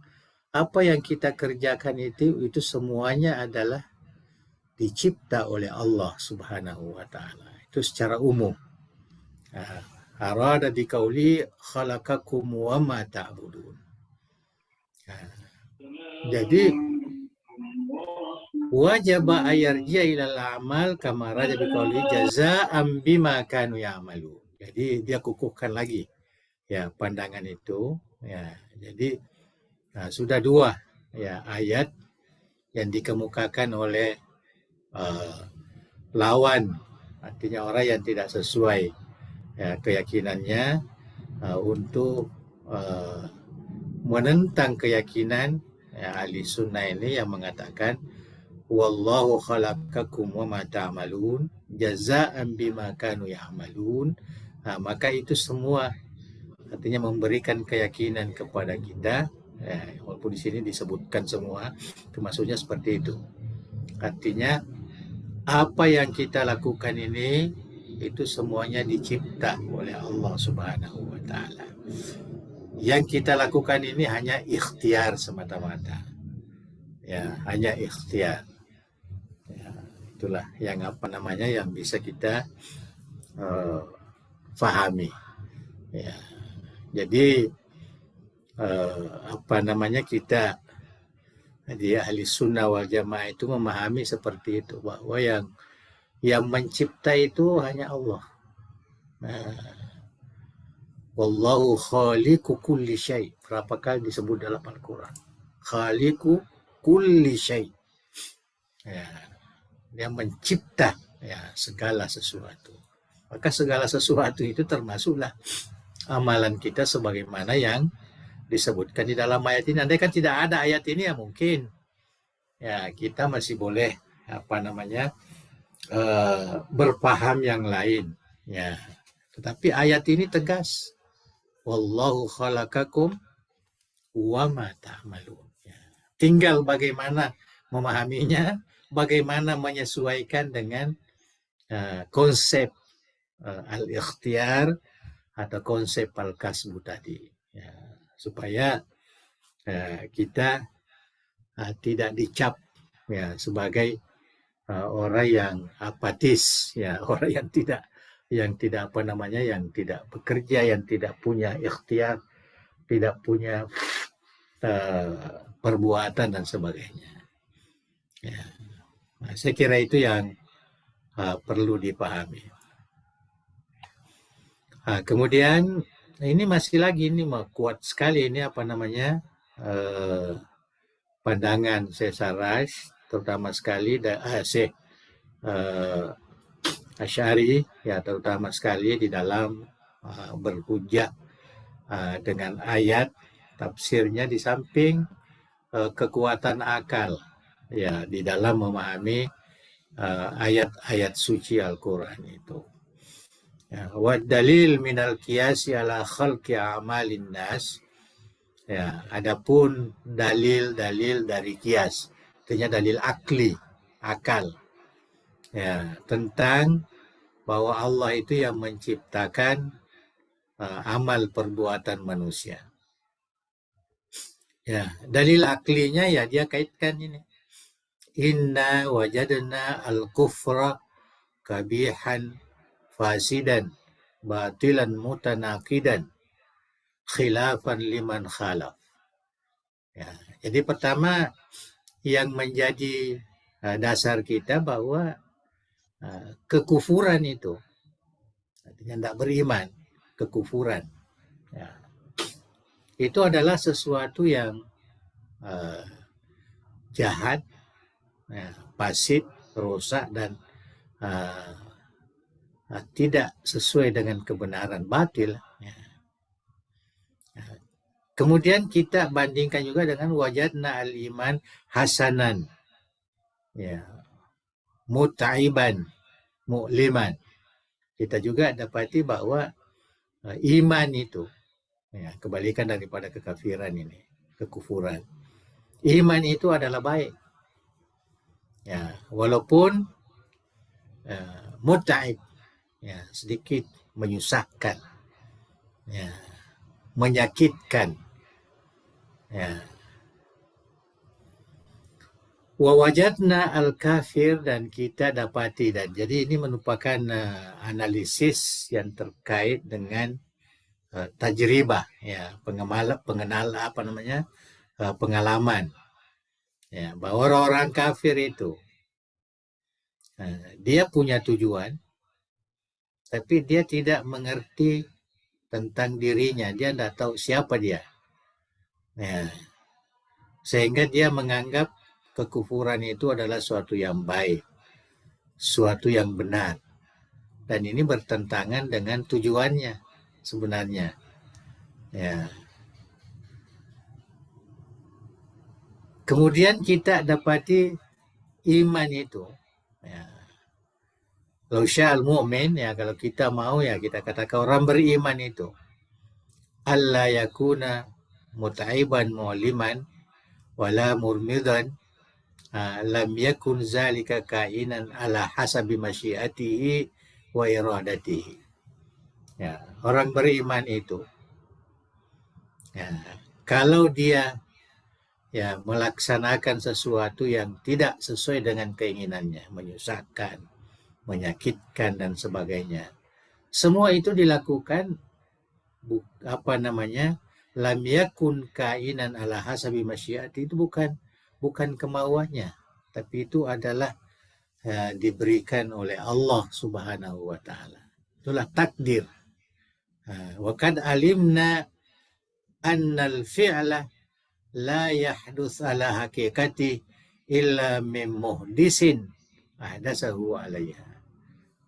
apa yang kita kerjakan itu semuanya adalah dicipta oleh Allah Subhanahu wa taala. Itu secara umum. Arada biqauli khalaqakum wa ma ta'budun. Jadi wajib ayarji'a ilal amal kama raja biqauli jazaa'an bima kanu ya'malu. Jadi dia kukuhkan lagi ya pandangan itu ya. Jadi sudah dua ya ayat yang dikemukakan oleh lawan, artinya orang yang tidak sesuai ya, keyakinannya untuk menentang keyakinan ya, ahli sunnah ini yang mengatakan wallahu khalaqakum wa ma ta'malun jazaa'an bima kanu ya'malun. Maka itu semua artinya memberikan keyakinan kepada kita ya, walaupun di sini disebutkan semua itu maksudnya seperti itu. Artinya apa yang kita lakukan ini itu semuanya dicipta oleh Allah Subhanahu wa taala. Yang kita lakukan ini hanya ikhtiar semata-mata. Ya, hanya ikhtiar. Ya, itulah yang yang bisa kita fahami. Ya. Jadi kita di ahli sunnah wal jamaah itu memahami seperti itu bahwa yang mencipta itu hanya Allah. Wallahu khaliqu kulli syai. Berapa kali disebut dalam Al-Quran? Khaliqu kulli syai. Ya, dia mencipta ya segala sesuatu. Maka segala sesuatu itu termasuklah amalan kita sebagaimana yang disebutkan di dalam ayat ini. Andai kan tidak ada ayat ini ya mungkin ya kita masih boleh berpaham yang lain ya. Tetapi ayat ini tegas. Wallahu khalaqakum wa ma ta'malun. Ya. Tinggal bagaimana memahaminya, bagaimana menyesuaikan dengan konsep al-ikhtiyar atau konsep al-kasbu tadi. Ya. Supaya kita tidak dicap ya sebagai orang yang apatis ya, orang yang tidak yang tidak bekerja, yang tidak punya ikhtiar, tidak punya perbuatan dan sebagainya. Ya. Nah, saya kira itu yang perlu dipahami. Kemudian ini masih lagi ini kuat sekali ini pandangan Syekh Sarraj terutama sekali Syekh Asy'ari ya terutama sekali di dalam berhujjah dengan ayat tafsirnya di samping kekuatan akal ya di dalam memahami ayat-ayat suci Al-Qur'an itu. Ya, wa dalil minal qiyasi ala khalqi a'malin nas. Ya, adapun dalil-dalil dari qiyas, artinya dalil akli, akal. Ya, tentang bahwa Allah itu yang menciptakan amal perbuatan manusia. Ya, dalil aklinya ya dia kaitkan ini. Inna wajadna al-kufra kabihan fasidan batilan mutanaqidan khilafan liman khalaf. Ya, jadi pertama yang menjadi dasar kita bahwa kekufuran itu, artinya tidak beriman, kekufuran, ya, itu adalah sesuatu yang jahat, ya, fasid, rusak, dan tidak sesuai dengan kebenaran, batil. Ya. Kemudian kita bandingkan juga dengan wajadna al-iman hasanan, ya, mutaiban, mu'liman. Kita juga dapati bahwa iman itu, ya, kebalikan daripada kekafiran ini, kekufuran. Iman itu adalah baik, ya, walaupun mutaib, ya, sedikit menyusahkan, ya, menyakitkan, ya. Wawajadna al-kafir, dan kita dapati, dan jadi ini merupakan analisis yang terkait dengan tajribah, ya, pengalaman, ya, bahwa orang kafir itu dia punya tujuan, tapi dia tidak mengerti tentang dirinya, dia tidak tahu siapa dia, ya, sehingga dia menganggap kekufuran itu adalah suatu yang baik, suatu yang benar, dan ini bertentangan dengan tujuannya sebenarnya, ya. Kemudian kita dapati iman itu, ya, lau sya'al mu'min, ya, kalau kita mau, ya, kita katakan orang beriman itu alla yakuna mutaiban mu'liman wala murmidan lam yakun zalika kainan ala hasabi masyiatihi wa iradatihi. Ya, orang beriman itu, ya, kalau dia, ya, melaksanakan sesuatu yang tidak sesuai dengan keinginannya, menyusahkan, menyakitkan, dan sebagainya, semua itu dilakukan lam yakun kainan ala hasabi masyiati, itu bukan kemauannya, tapi itu adalah diberikan oleh Allah Subhanahu wa taala. Itulah takdir. Wa kad alimna annal fi'la la yahdus ala hakikati illa min muhdisin ahdasahu alaiha.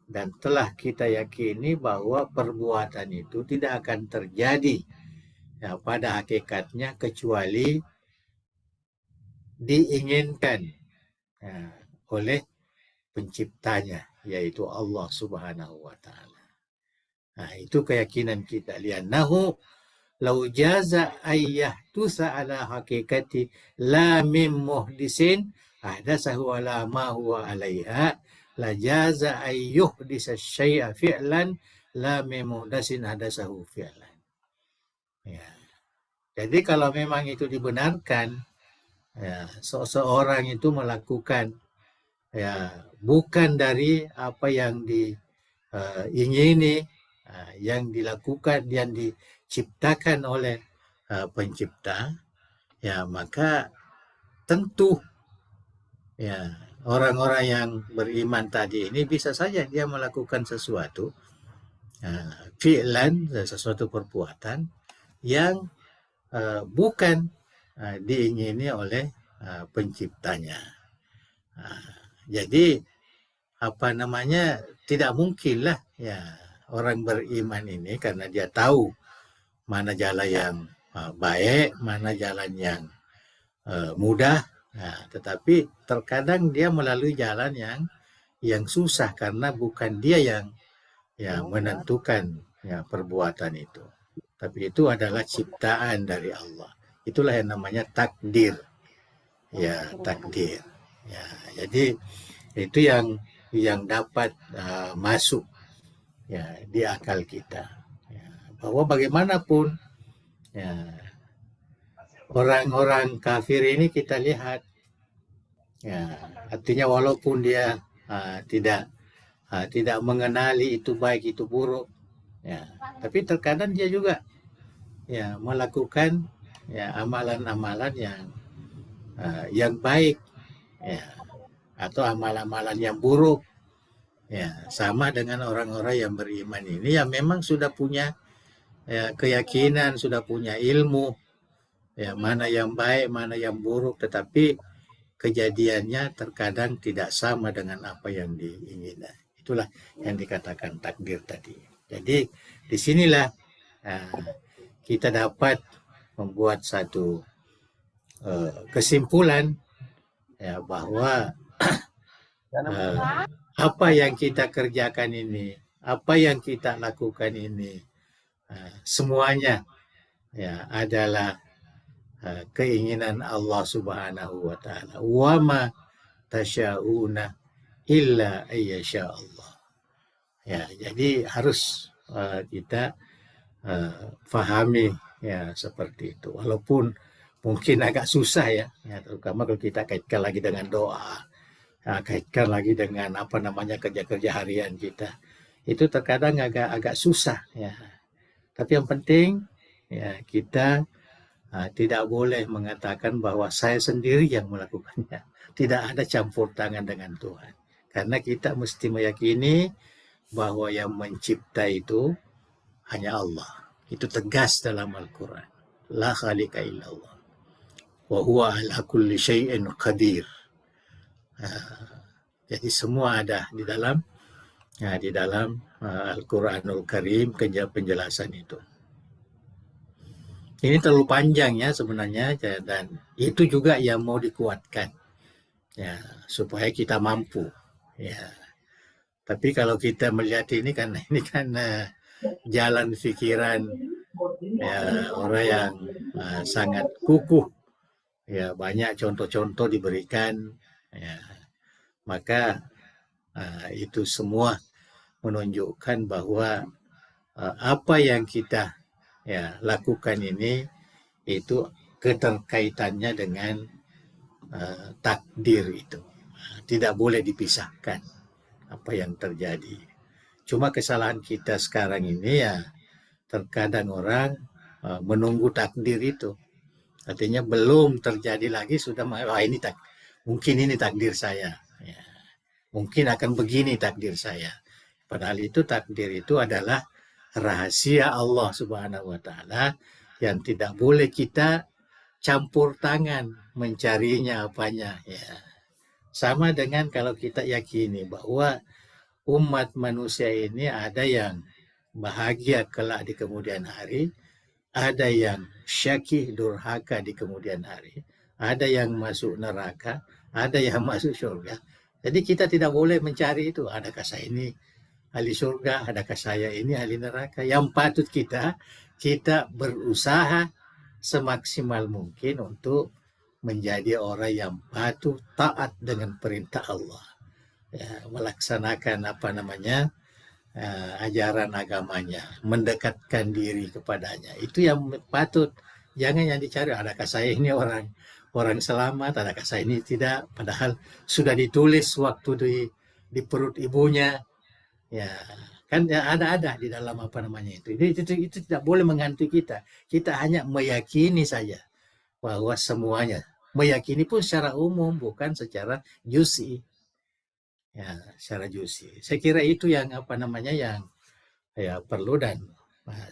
Dan telah kita yakini bahwa perbuatan itu tidak akan terjadi, ya, pada hakikatnya kecuali diinginkan, ya, oleh penciptanya, yaitu Allah Subhanahu wa taala. Nah, itu keyakinan kita. Li'annahu law jaza ayyahtusa ala hakikati la min muhdisin ahdasahu ala ma huwa alaiha la jaza ayyuhdisa syai'a fi'lan la min muhdasin ahdasahu fi'lan. Ya. Jadi kalau memang itu dibenarkan, ya, seseorang itu melakukan, ya, bukan dari apa yang diingini, yang dilakukan, yang diciptakan oleh pencipta, ya, maka tentu, ya, orang-orang yang beriman tadi ini bisa saja dia melakukan sesuatu fi'lan, sesuatu perbuatan yang bukan diingini oleh penciptanya. Jadi tidak mungkinlah, ya, orang beriman ini, karena dia tahu mana jalan yang baik, mana jalan yang mudah, tetapi terkadang dia melalui jalan yang susah karena bukan dia yang menentukan, ya, perbuatan itu, tapi itu adalah ciptaan dari Allah. Itulah yang namanya takdir, ya, takdir, ya. Jadi itu yang dapat masuk, ya, di akal kita, ya, bahwa bagaimanapun ya, orang-orang kafir ini kita lihat ya, artinya walaupun dia tidak mengenali itu baik itu buruk ya, tapi terkadang dia juga ya melakukan ya amalan-amalan yang baik ya, atau amalan-amalan yang buruk ya, sama dengan orang-orang yang beriman ini yang memang sudah punya ya, keyakinan, sudah punya ilmu ya, mana yang baik mana yang buruk, tetapi kejadiannya terkadang tidak sama dengan apa yang diinginkan. Itulah yang dikatakan takdir tadi. Jadi disinilah kita dapat membuat satu kesimpulan ya, bahwa apa yang kita kerjakan ini, apa yang kita lakukan ini, semuanya ya adalah keinginan Allah Subhanahu wa taala. Wa ma tasya'una illa ayyasha Allah. Ya, jadi harus kita fahami ya seperti itu. Walaupun mungkin agak susah ya, terutama kalau kita kaitkan lagi dengan doa, kaitkan lagi dengan kerja-kerja harian kita. Itu terkadang agak susah ya. Tapi yang penting ya kita tidak boleh mengatakan bahwa saya sendiri yang melakukannya. Tidak ada campur tangan dengan Tuhan. Karena kita mesti meyakini bahwa yang mencipta itu hanya Allah. Itu tegas dalam Al-Quran. La khaliqa illallah. Wa huwa ala kulli syai'in qadir. Jadi semua ada di dalam Al-Quranul Karim penjelasan itu. Ini terlalu panjang ya sebenarnya, dan itu juga yang mau dikuatkan ya supaya kita mampu ya. Tapi kalau kita melihat ini kan jalan pikiran ya orang yang sangat kukuh ya, banyak contoh-contoh diberikan ya, maka itu semua menunjukkan bahwa apa yang kita ya lakukan ini itu keterkaitannya dengan takdir itu. Tidak boleh dipisahkan apa yang terjadi. Cuma kesalahan kita sekarang ini ya terkadang orang menunggu takdir itu. Artinya belum terjadi lagi sudah mungkin ini takdir saya. Ya. Mungkin akan begini takdir saya. Padahal itu takdir itu adalah rahasia Allah Subhanahu wa taala yang tidak boleh kita campur tangan mencarinya apanya ya. Sama dengan kalau kita yakini bahwa umat manusia ini ada yang bahagia kelak di kemudian hari, ada yang syakih durhaka di kemudian hari, ada yang masuk neraka, ada yang masuk surga. Jadi kita tidak boleh mencari itu, adakah saya ini ahli surga, adakah saya ini ahli neraka. Yang patut kita berusaha semaksimal mungkin untuk menjadi orang yang patuh taat dengan perintah Allah ya, melaksanakan ajaran agamanya, mendekatkan diri kepadanya. Itu yang patut. Jangan yang dicari adakah saya ini orang selamat, adakah saya ini tidak, padahal sudah ditulis waktu di perut ibunya ya, kan ya ada di dalam itu tidak boleh menghantui kita. Kita hanya meyakini saja bahwa semuanya, meyakini pun secara umum bukan secara juz'i ya, secara juz'i. Saya kira itu yang yang ya perlu, dan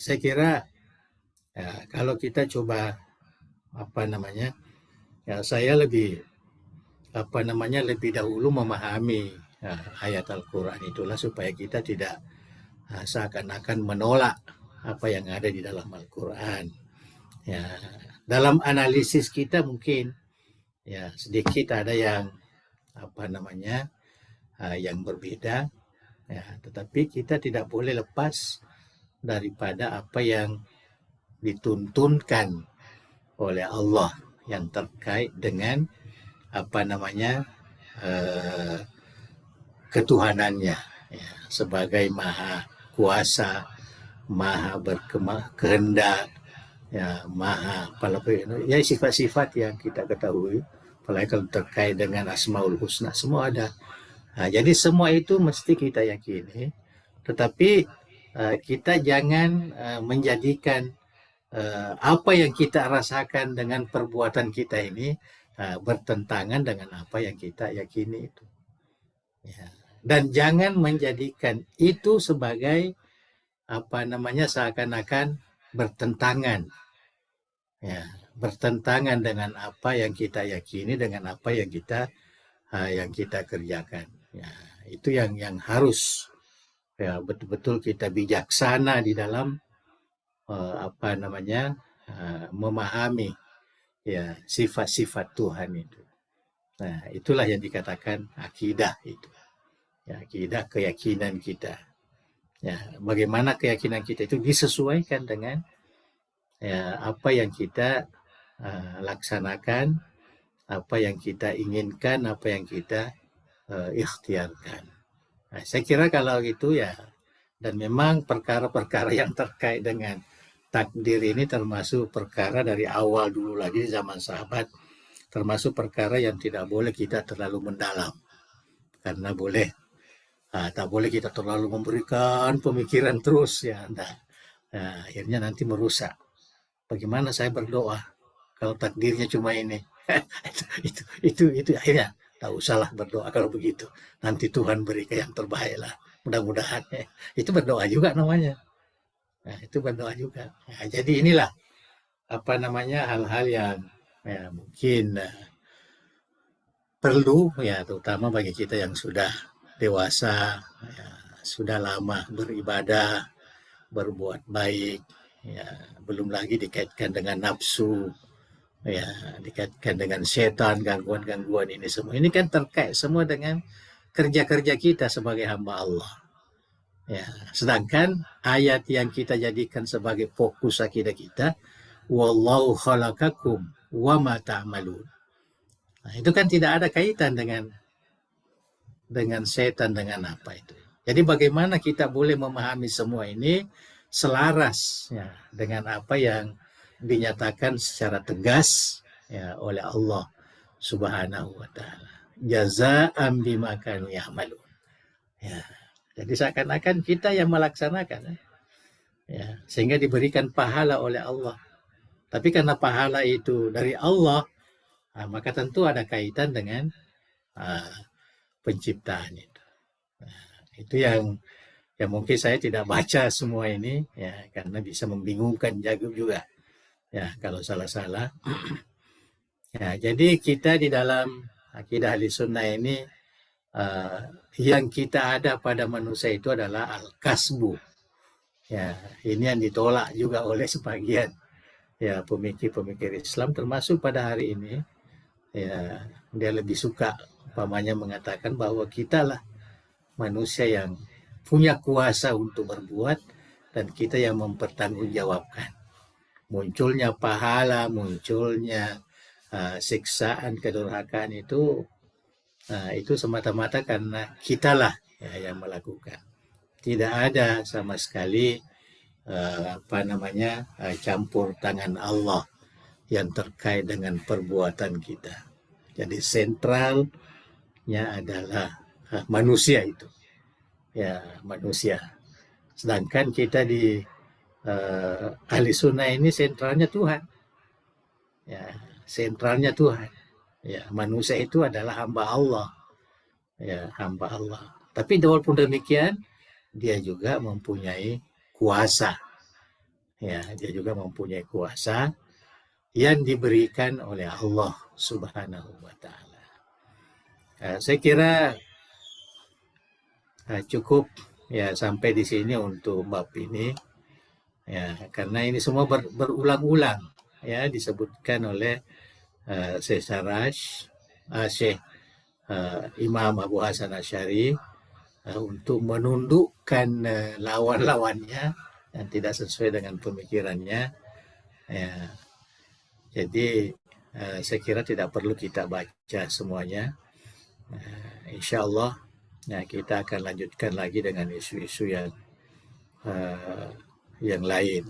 saya kira ya, kalau kita coba ya saya lebih lebih dahulu memahami ayat Al-Quran itulah supaya kita tidak seakan-akan menolak apa yang ada di dalam Al-Quran ya. Dalam analisis kita mungkin ya sedikit ada yang yang berbeda ya, tetapi kita tidak boleh lepas daripada apa yang dituntunkan oleh Allah yang terkait dengan ketuhanannya ya, sebagai maha kuasa, maha berkehendak, ya maha ya sifat-sifat yang kita ketahui, apalagi kalau terkait dengan Asmaul Husna semua ada. Nah, jadi semua itu mesti kita yakini, tetapi kita jangan menjadikan apa yang kita rasakan dengan perbuatan kita ini bertentangan dengan apa yang kita yakini itu. Ya. Dan jangan menjadikan itu sebagai seakan-akan bertentangan, ya, bertentangan dengan apa yang kita yakini, dengan apa yang kita kerjakan. Ya, itu yang harus ya betul-betul kita bijaksana di dalam memahami ya sifat-sifat Tuhan itu. Nah, itulah yang dikatakan akidah itu. Ya, akidah keyakinan kita. Ya, bagaimana keyakinan kita itu disesuaikan dengan ya, apa yang kita laksanakan, apa yang kita inginkan, apa yang kita ikhtiarkan. Nah, saya kira kalau itu ya, dan memang perkara-perkara yang terkait dengan takdir ini termasuk perkara dari awal dulu lagi zaman sahabat, termasuk perkara yang tidak boleh kita terlalu mendalam, karena tak boleh kita terlalu memberikan pemikiran terus ya, akhirnya nanti merusak. Bagaimana saya berdoa kalau takdirnya cuma ini? itu akhirnya tak usahlah berdoa kalau begitu. Nanti Tuhan berikan yang terbaik lah. Mudah-mudahan itu berdoa juga namanya. Nah, itu berdoa juga. Nah, jadi inilah hal-hal yang ya, mungkin perlu ya, terutama bagi kita yang sudah dewasa, ya, sudah lama beribadah, berbuat baik, ya, belum lagi dikaitkan dengan nafsu, ya, dikaitkan dengan setan, gangguan-gangguan ini semua. Ini kan terkait semua dengan kerja-kerja kita sebagai hamba Allah. Ya, sedangkan ayat yang kita jadikan sebagai fokus akidah kita, wallahu khalaqakum wa ma ta'malun. Nah, itu kan tidak ada kaitan dengan setan, dengan apa itu. Jadi bagaimana kita boleh memahami semua ini selaras ya, dengan apa yang dinyatakan secara tegas ya, oleh Allah Subhanahu wa taala. Jazaa'an bima kanu ya'malun. Ya. Jadi seakan-akan kita yang melaksanakan ya, sehingga diberikan pahala oleh Allah. Tapi karena pahala itu dari Allah, maka tentu ada kaitan dengan penciptaan itu. Nah, itu yang mungkin saya tidak baca semua ini ya, karena bisa membingungkan juga ya kalau salah-salah. Ya, jadi kita di dalam akidah ahli sunnah ini yang kita ada pada manusia itu adalah al-kasbu. Ya, ini yang ditolak juga oleh sebagian ya pemikir-pemikir Islam, termasuk pada hari ini. Ya, dia lebih suka umpamanya mengatakan bahwa kita lah manusia yang punya kuasa untuk berbuat dan kita yang mempertanggungjawabkan. Munculnya pahala, munculnya siksaan, kedurhakaan itu semata-mata karena kitalah ya, yang melakukan. Tidak ada sama sekali campur tangan Allah yang terkait dengan perbuatan kita. Jadi sentralnya adalah manusia itu. Ya, manusia. Sedangkan kita di ahli sunnah ini sentralnya Tuhan. Ya, sentralnya Tuhan. Ya, manusia itu adalah hamba Allah. Ya, hamba Allah. Tapi walaupun demikian, dia juga mempunyai kuasa. Ya, dia juga mempunyai kuasa yang diberikan oleh Allah Subhanahu wa taala. Saya kira cukup ya sampai di sini untuk bab ini. Ya, karena ini semua berulang-ulang ya disebutkan oleh Syekh Sarraj, Syekh Imam Abu Hasan Asy'ari untuk menundukkan lawan-lawannya yang tidak sesuai dengan pemikirannya. Ya, jadi saya kira tidak perlu kita baca semuanya. Insya Allah ya, kita akan lanjutkan lagi dengan isu-isu yang yang lain.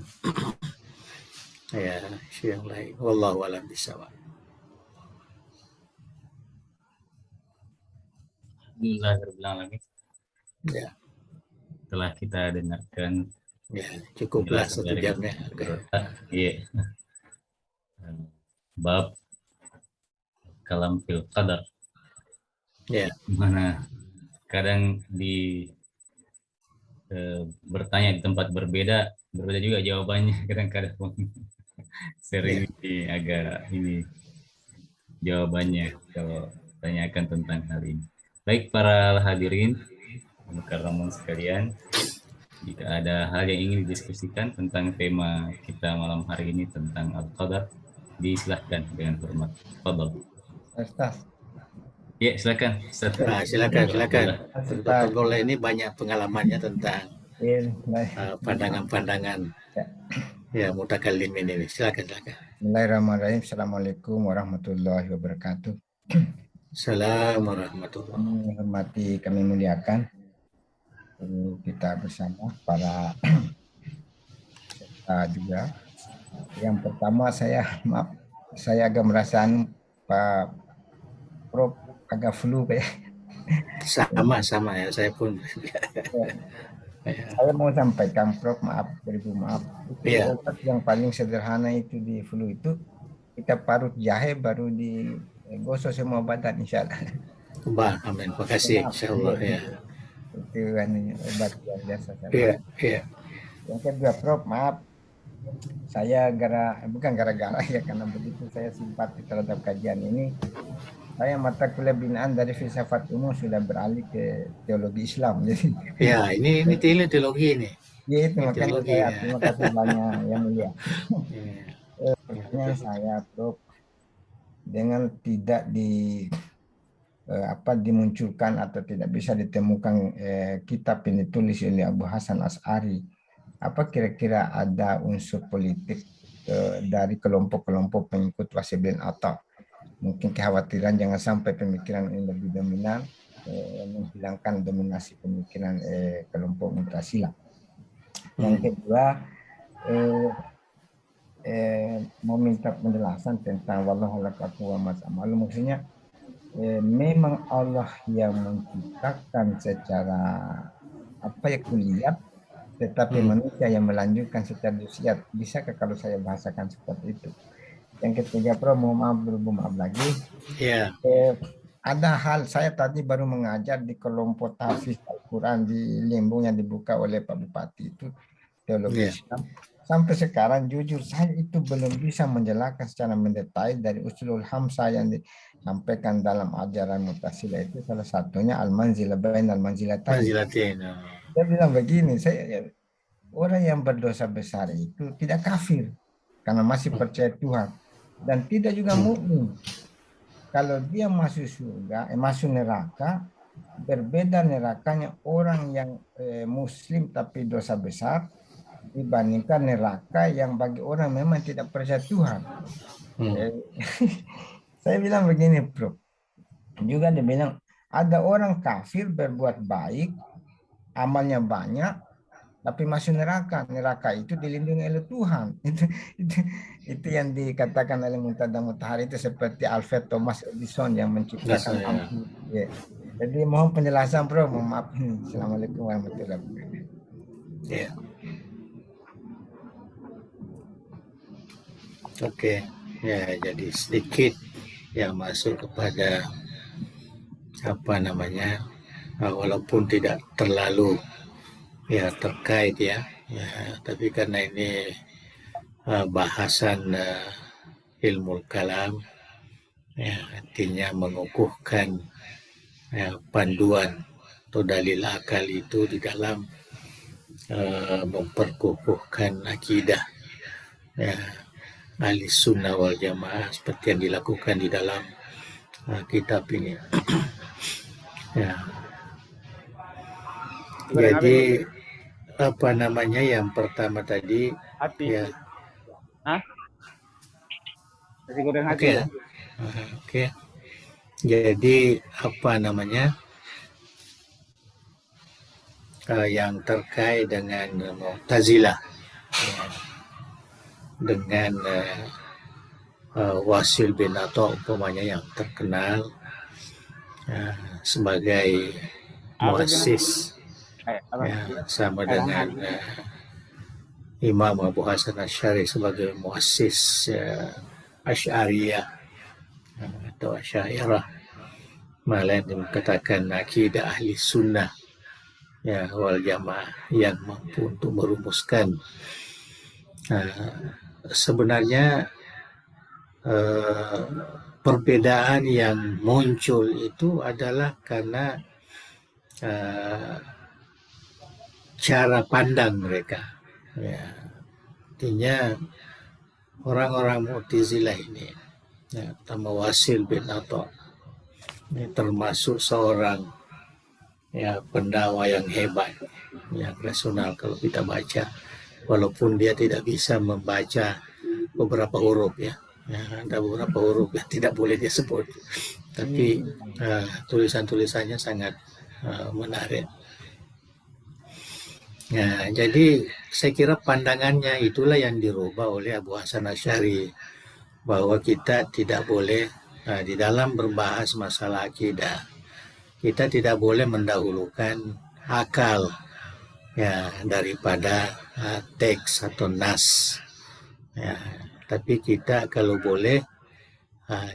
Ya, isu yang lain. Wallahu a'lam bishawab. Alhamdulillahirobbilalamin. Ya, Setelah kita dengarkan ya, cukuplah penjelasan 1 dari jam ya. Oke. iya, bab kalam fil qadar, Ya, mana kadang bertanya di tempat berbeda juga jawabannya. Kadang-kadang ya. sering agak ini jawabannya kalau tanyakan tentang hal ini. Baik para hadirin mukarramun sekalian, jika ada hal yang ingin didiskusikan tentang tema kita malam hari ini tentang Al-Qadar, disilahkan dengan hormat. Fadal. Ustaz. Ya, silakan. Ustaz. Nah, silakan. Ustaz. Dr. Goleh ini banyak pengalamannya tentang pandangan-pandangan ya mutakallim ini. Silakan. Bismillahirrahmanirrahim. Assalamualaikum warahmatullahi wabarakatuh. Assalamualaikum warahmatullahi wabarakatuh. Kami hormati, kami muliakan kita bersama para juga. Yang pertama saya agak merasa Pak Prof agak flu kayak. Sama ya, saya pun. Saya mau sampaikan Prof, beribu maaf. Iya. Obat yang paling sederhana itu di flu itu kita parut jahe baru digosok semua badan, insya Allah. Amin. Terima kasih, insya Allah ya. Itu kan obat yang biasa. Iya. Yang kedua Prof, maaf. Saya bukan gara-gara ya, karena begitu saya simpati terhadap kajian ini. Saya mata kuliah binaan dari filsafat umum sudah beralih ke teologi Islam. Jadi ya, ini teologi ini. Ya itu makanya saya terima kasih banyak yang mulia. Pertanyaan saya Prof, dengan tidak dimunculkan atau tidak bisa ditemukan kitab yang ditulis oleh Abu Hasan Asy'ari, apa kira-kira ada unsur politik dari kelompok-kelompok pengikut Wahsy bin Atha? Mungkin kekhawatiran jangan sampai pemikiran ini lebih dominan, menghilangkan dominasi pemikiran kelompok Mu'tazilah. Yang kedua, mau minta penjelasan tentang wallahu a'lam wa ma'amalu. Maksudnya memang Allah yang menciptakan secara kuliah, tetapi manusia yang melanjutkan secara disiat. Bisakah kalau saya bahasakan seperti itu? Yang ketiga, Prof, mohon maaf lagi. Iya. Ada hal, saya tadi baru mengajar di kelompok tahfiz Al-Quran di Limbung yang dibuka oleh Pak Bupati, itu teologi Islam. Sampai sekarang jujur saya itu belum bisa menjelaskan secara mendetail dari usulul hamsah yang disampaikan dalam ajaran Mu'tazilah. Itu salah satunya al-manzilah bainal manzilatain. Saya bilang begini, orang yang berdosa besar itu tidak kafir karena masih percaya Tuhan, dan tidak juga mukmin. Kalau dia masuk surga, masuk neraka, berbeda nerakanya orang yang muslim tapi dosa besar dibandingkan neraka yang bagi orang memang tidak percaya Tuhan. Saya bilang begini, Bro. Juga dia bilang ada orang kafir berbuat baik, amalnya banyak, tapi masuk neraka. Neraka itu dilindungi oleh Tuhan. Itu yang dikatakan oleh Muntada Mutahari, itu seperti Alfred Thomas Edison yang menciptakan lampu. Ya. Jadi mohon penjelasan, Bro. Mohon maaf. Assalamualaikum warahmatullahi wabarakatuh. Ya. Oke. Ya, jadi sedikit yang masuk kepada walaupun tidak terlalu terkait ya, tapi karena ini bahasan ilmu kalam, artinya mengukuhkan panduan atau dalil akal itu di dalam memperkukuhkan akidah ahli sunnah wal jamaah seperti yang dilakukan di dalam kitab ini. Jadi yang pertama tadi hati. Oke. Jadi yang terkait dengan Mu'tazilah ya, dengan Wasil bin Atha umpamanya yang terkenal sebagai muassis, ya, sama dengan Imam Abu Hasan Asy'ari sebagai muassis Asy'ariyah atau Asy'ariyah, malah dikatakan akidah ahli sunnah ya wal jamaah yang mampu untuk merumuskan sebenarnya perbedaan yang muncul itu adalah karena cara pandang mereka. Ya, artinya orang-orang Mu'tazilah ini, ya, terutama Wasil bin Atha, ini termasuk seorang ya pendakwah yang hebat, yang rasional kalau kita baca, walaupun dia tidak bisa membaca beberapa huruf ya. Ya, ada beberapa huruf yang tidak boleh dia sebut, tapi tulisan-tulisannya sangat menarik. Ya, jadi saya kira pandangannya itulah yang dirubah oleh Abu Hasan Asy'ari, bahwa kita tidak boleh di dalam berbahas masalah akidah, kita tidak boleh mendahulukan akal ya daripada teks atau nas. Ya, tapi kita kalau boleh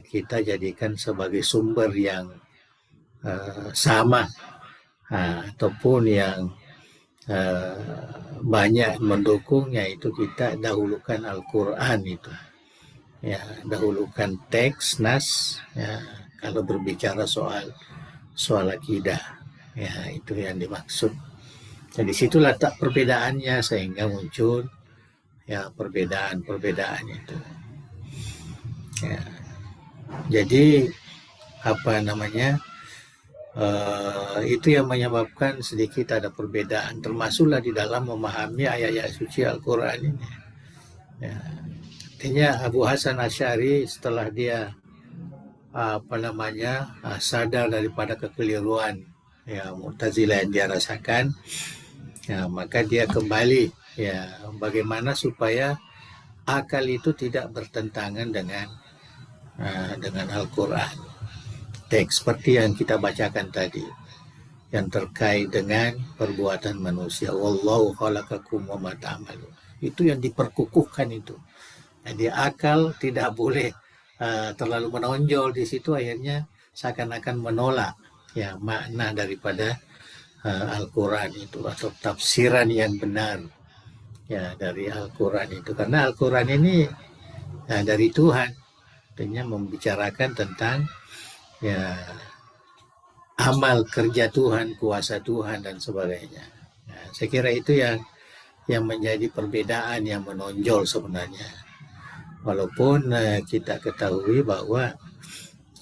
kita jadikan sebagai sumber yang sama ataupun yang banyak mendukungnya, itu kita dahulukan Al-Quran itu. Ya, dahulukan teks, nas, ya, kalau berbicara soal akidah. Ya, itu yang dimaksud. Jadi situ letak perbedaannya sehingga muncul ya perbedaan-perbedaan itu. Ya. Jadi apa namanya? Itu yang menyebabkan sedikit ada perbedaan, termasuklah di dalam memahami ayat-ayat suci Al-Quran ini. Ya. Artinya Abu Hasan Asy'ari setelah dia sadar daripada kekeliruan ya Mu'tazilah yang dia rasakan, ya, maka dia kembali ya bagaimana supaya akal itu tidak bertentangan dengan Al-Quran. Teks seperti yang kita bacakan tadi yang terkait dengan perbuatan manusia, wallahu khalaqakum wa ma ta'malun, itu yang diperkukuhkan itu. Jadi akal tidak boleh terlalu menonjol di situ, akhirnya seakan-akan menolak ya makna daripada Al-Quran itu atau tafsiran yang benar ya dari Al-Quran itu, karena Al-Quran ini dari Tuhan, artinya membicarakan tentang ya amal kerja Tuhan, kuasa Tuhan dan sebagainya. Nah, saya kira itu yang menjadi perbedaan yang menonjol sebenarnya. Walaupun kita ketahui bahwa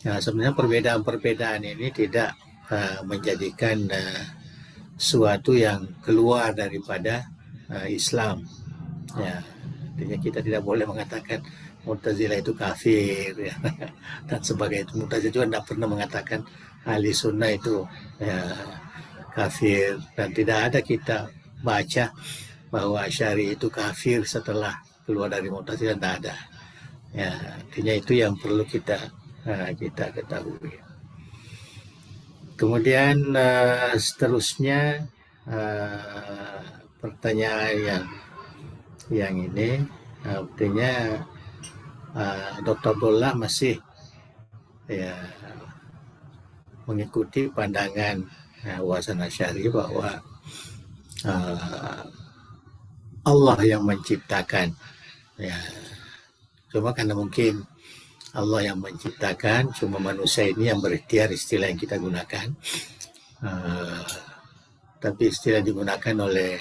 sebenarnya perbedaan-perbedaan ini tidak menjadikan suatu yang keluar daripada Islam. Ya, artinya kita tidak boleh mengatakan Mu'tazilah itu kafir ya, dan sebagainya. Mu'tazilah juga tidak pernah mengatakan ahli sunnah itu ya, kafir, dan tidak ada kita baca bahwa Asy'ari itu kafir setelah keluar dari Mu'tazilah, tidak ada. Ya, artinya itu yang perlu kita ketahui. Kemudian seterusnya pertanyaan yang ini artinya Dr. Abdullah masih ya mengikuti pandangan Abu Hasan Asy'ari bahwa Allah yang menciptakan ya, cuma karena mungkin Allah yang menciptakan, cuma manusia ini yang berikhtiar, istilah yang kita gunakan, tapi istilah digunakan oleh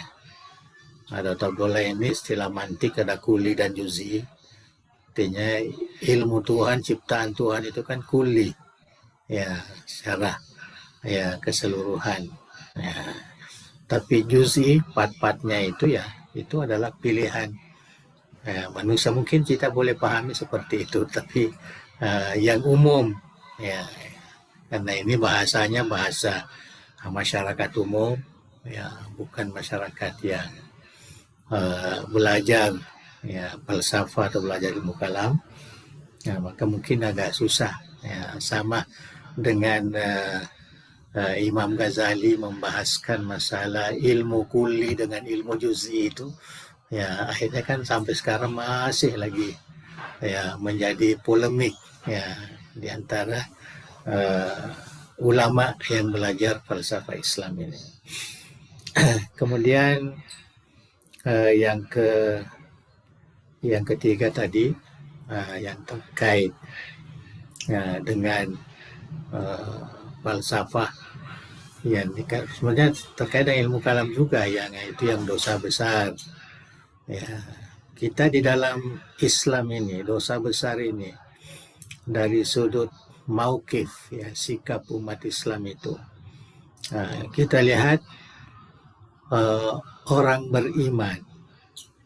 Dr. Abdullah ini istilah mantik, ada kuli dan juzi. Artinya ilmu Tuhan, ciptaan Tuhan itu kan kuli ya secara ya keseluruhan ya. Tapi juzi, part-partnya itu ya itu adalah pilihan ya, manusia. Mungkin kita boleh pahami seperti itu, tapi yang umum ya, karena ini bahasanya bahasa masyarakat umum ya, bukan masyarakat yang belajar ya falsafah atau belajar ilmu kalam, ya, maka mungkin agak susah ya, sama dengan Imam Ghazali membahaskan masalah ilmu kulli dengan ilmu juz'i itu, ya akhirnya kan sampai sekarang masih lagi ya menjadi polemik ya di antara ulama yang belajar falsafah Islam ini. Kemudian yang ketiga tadi yang terkait dengan falsafah yang sebenarnya terkait dengan ilmu kalam juga, yang itu yang dosa besar. Ya, kita di dalam Islam ini dosa besar ini dari sudut mauqif ya sikap umat Islam itu, kita lihat orang beriman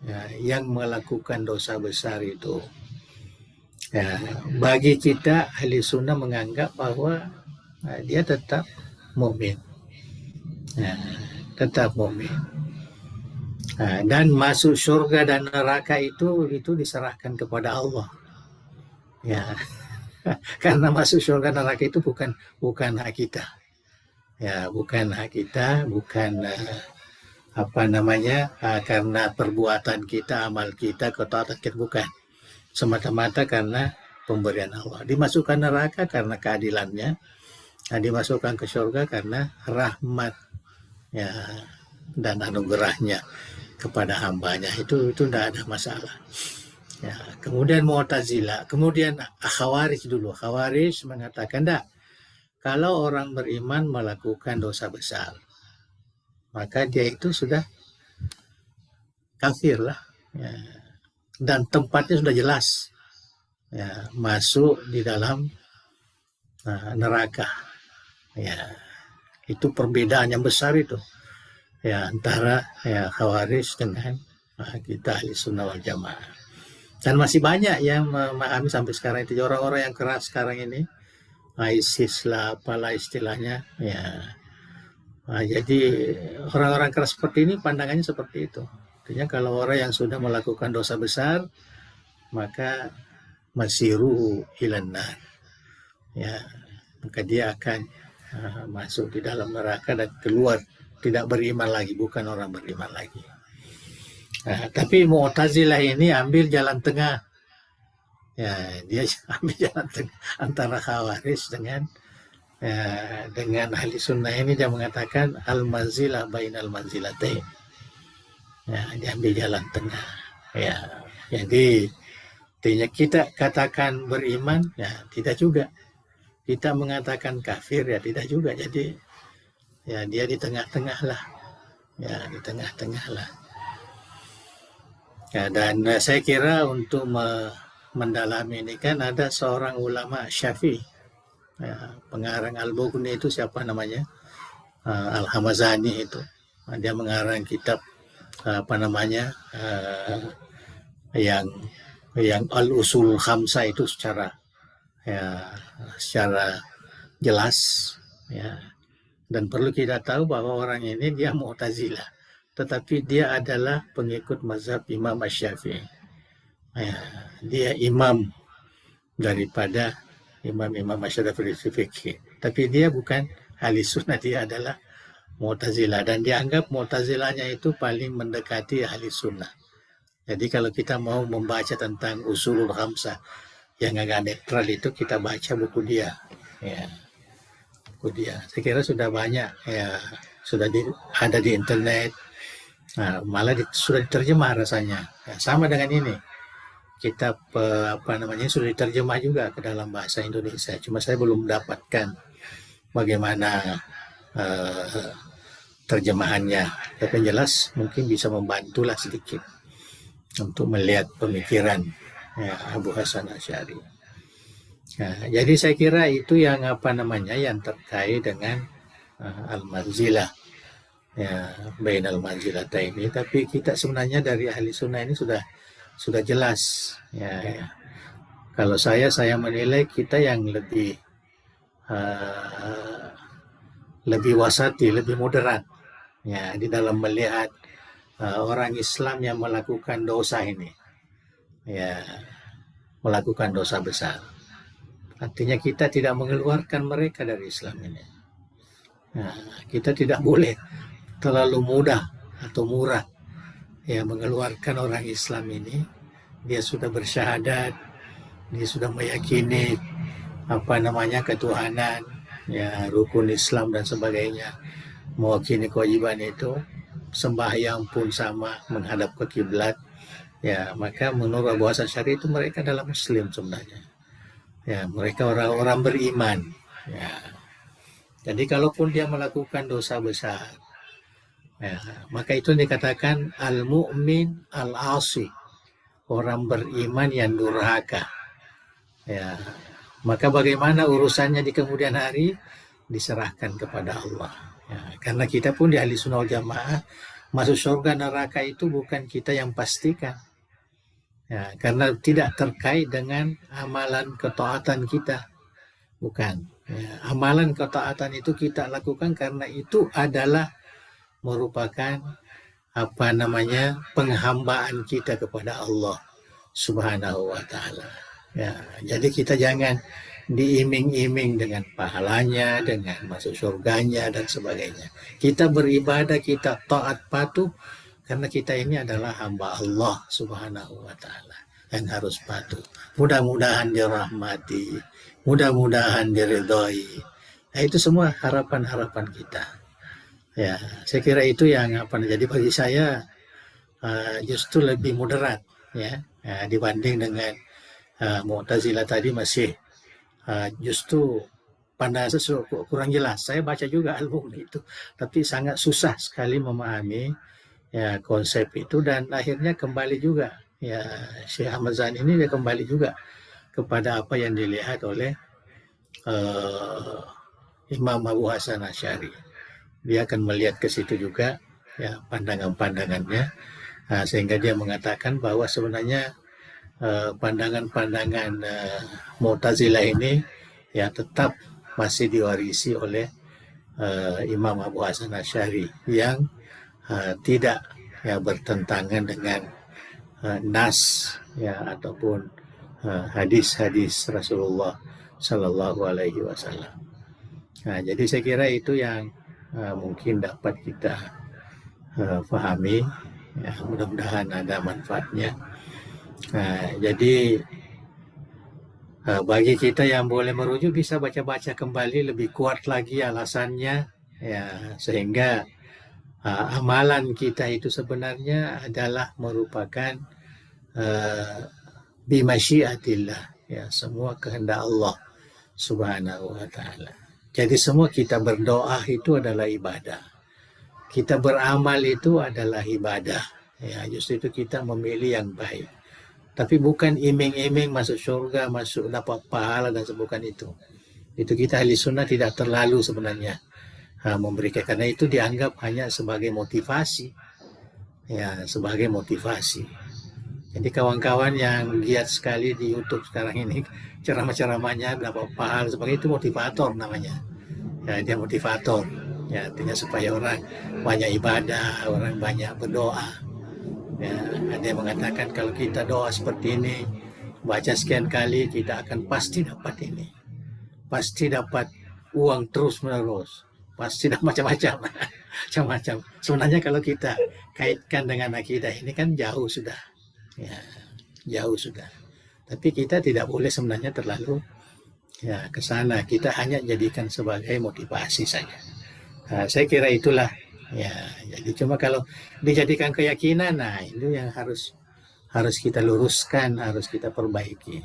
ya, yang melakukan dosa besar itu, ya, bagi kita ahli sunnah menganggap bahwa dia tetap mukmin, ya, tetap mukmin, dan masuk surga dan neraka itu diserahkan kepada Allah, ya. Karena masuk surga neraka itu bukan hak kita, ya, bukan hak kita, bukan karena perbuatan kita, amal kita, ketaatan kita, bukan, semata-mata karena pemberian Allah. Dimasukkan neraka karena keadilannya, dimasukkan ke surga karena rahmat ya dan anugerahnya kepada hambanya. Itu tidak ada masalah. Ya, kemudian Mu'tazilah, kemudian Khawarij dulu. Khawarij mengatakan kalau orang beriman melakukan dosa besar, maka dia itu sudah kafir lah, ya. Dan tempatnya sudah jelas, ya, masuk di dalam neraka. Ya, itu perbedaan yang besar itu, ya, antara ya Khawarij dengan kita ahli sunnah wal jamaah. Dan masih banyak yang memahami sampai sekarang itu, orang-orang yang keras sekarang ini, ISIS lah, apalah istilahnya, ya. Jadi orang-orang keras seperti ini pandangannya seperti itu. Artinya kalau orang yang sudah melakukan dosa besar, maka masiruhu ilan nar, ya, maka dia akan masuk di dalam neraka dan keluar tidak beriman lagi, bukan orang beriman lagi. Tapi Mu'tazilah ini ambil jalan tengah, ya, dia ambil jalan tengah antara Khawarij dengan ahli sunnah ini. Dia mengatakan al-manzilah bainal manzilatain, ya, dia ambil jalan tengah, ya. Jadi artinya kita katakan beriman, ya tidak juga, kita mengatakan kafir, ya tidak juga. Jadi ya dia di tengah-tengah lah, ya, di tengah-tengah lah. Ya, dan saya kira untuk mendalami ini kan ada seorang ulama Syafi'i, ya, pengarang Al-Bughni itu siapa namanya? Al-Hamazani itu. Dia mengarang kitab yang Al-Usul Khamsah itu secara jelas, ya. Dan perlu kita tahu bahwa orang ini dia Mu'tazilah, tetapi dia adalah pengikut mazhab Imam Asy-Syafi'i. Ya, dia imam daripada imam-imam Asy-Syafi'i fikih. Tapi dia bukan ahli sunnah, dia adalah Mu'tazilah. Dan dianggap Mu'tazilahnya itu paling mendekati ahli sunnah. Jadi kalau kita mau membaca tentang Usulul Khamsah yang agak netral itu, kita baca buku dia. Ya, buku dia. Saya kira sudah banyak, ya, sudah ada di internet. Nah, malah sudah diterjemah rasanya. Ya, sama dengan ini. Kitab sudah diterjemah juga ke dalam bahasa Indonesia. Cuma saya belum mendapatkan bagaimana terjemahannya. Tapi yang jelas mungkin bisa membantulah sedikit untuk melihat pemikiran, ya, Abu Hasan Asy'ari. Nah, jadi saya kira itu yang yang terkait dengan al-manzilah, ya, bainal manzilatain ini. Tapi kita sebenarnya dari ahli sunnah ini sudah jelas, ya. Kalau saya menilai kita yang lebih wasati, lebih moderat, ya, di dalam melihat orang Islam yang melakukan dosa ini, ya, melakukan dosa besar. Artinya kita tidak mengeluarkan mereka dari Islam ini. Nah, kita tidak boleh terlalu mudah atau murah ya mengeluarkan orang Islam ini. Dia sudah bersyahadat, dia sudah meyakini ketuhanan, ya, rukun Islam dan sebagainya, mewakili kewajiban itu, sembahyang pun sama, menghadap ke kiblat, ya, maka menurut Abu Hasan Asy'ari itu mereka adalah Muslim sebenarnya. Ya, mereka orang-orang beriman. Ya. Jadi kalaupun dia melakukan dosa besar, ya, maka itu dikatakan al-mu'min al-asi, orang beriman yang durhaka. Ya, maka bagaimana urusannya di kemudian hari? Diserahkan kepada Allah. Ya, karena kita pun di Ahli Sunnah wal Jamaah, masuk surga neraka itu bukan kita yang pastikan. Ya, karena tidak terkait dengan amalan ketaatan kita, bukan. Ya, amalan ketaatan itu kita lakukan karena itu adalah merupakan penghambaan kita kepada Allah Subhanahu wa Ta'ala. Ya, jadi kita jangan diiming-iming dengan pahalanya, dengan masuk surganya dan sebagainya. Kita beribadah, kita taat patuh karena kita ini adalah hamba Allah Subhanahu wa Ta'ala yang harus patuh. Mudah-mudahan dirahmati, mudah-mudahan diridhoi. Nah, itu semua harapan-harapan kita. Ya, saya kira itu yang jadi bagi saya justru lebih moderat, ya, dibanding dengan Mu'tazilah tadi masih justru pandangan sesuatu kurang jelas. Saya baca juga album itu, tapi sangat susah sekali memahami ya konsep itu, dan akhirnya kembali juga ya Syekh Ahmad Zani ini dia kembali juga kepada apa yang dilihat oleh Imam Abu Hasan Asy'ari. Dia akan melihat ke situ juga ya pandangan-pandangannya, sehingga dia mengatakan bahwa sebenarnya pandangan-pandangan Mu'tazilah ini ya tetap masih diwarisi oleh Imam Abu Hasan Asy'ari yang tidak ya bertentangan dengan nas ya ataupun hadis-hadis Rasulullah Sallallahu Alaihi Wasallam. Nah, jadi saya kira itu yang mungkin dapat kita pahami. Ya, mudah-mudahan ada manfaatnya. Nah, jadi bagi kita yang boleh merujuk bisa baca-baca kembali lebih kuat lagi alasannya, ya, sehingga amalan kita itu sebenarnya adalah merupakan bimasyiatillah, ya, semua kehendak Allah Subhanahu wa Ta'ala. Jadi semua kita berdoa itu adalah ibadah, kita beramal itu adalah ibadah, ya, justru itu kita memilih yang baik, tapi bukan iming-iming masuk surga, masuk dapat pahala dan bukan itu. Itu kita Ahli Sunnah tidak terlalu sebenarnya memberikan, karena itu dianggap hanya sebagai motivasi, ya, sebagai motivasi. Jadi kawan-kawan yang giat sekali di YouTube sekarang ini, ceramah-ceramahnya dapat pahala sebagai itu motivator namanya. Ya, dia motivator, ya, artinya supaya orang banyak ibadah, orang banyak berdoa. Ya, ada yang mengatakan kalau kita doa seperti ini, baca sekian kali, kita akan pasti dapat ini, pasti dapat uang terus menerus, pasti dapat macam-macam, macam-macam. Sebenarnya kalau kita kaitkan dengan akidah ini kan jauh sudah, ya, jauh sudah. Tapi kita tidak boleh sebenarnya terlalu ya ke sana. Kita hanya jadikan sebagai motivasi saja. Nah, saya kira itulah. Ya, jadi cuma kalau dijadikan keyakinan, nah itu yang harus kita luruskan, harus kita perbaiki.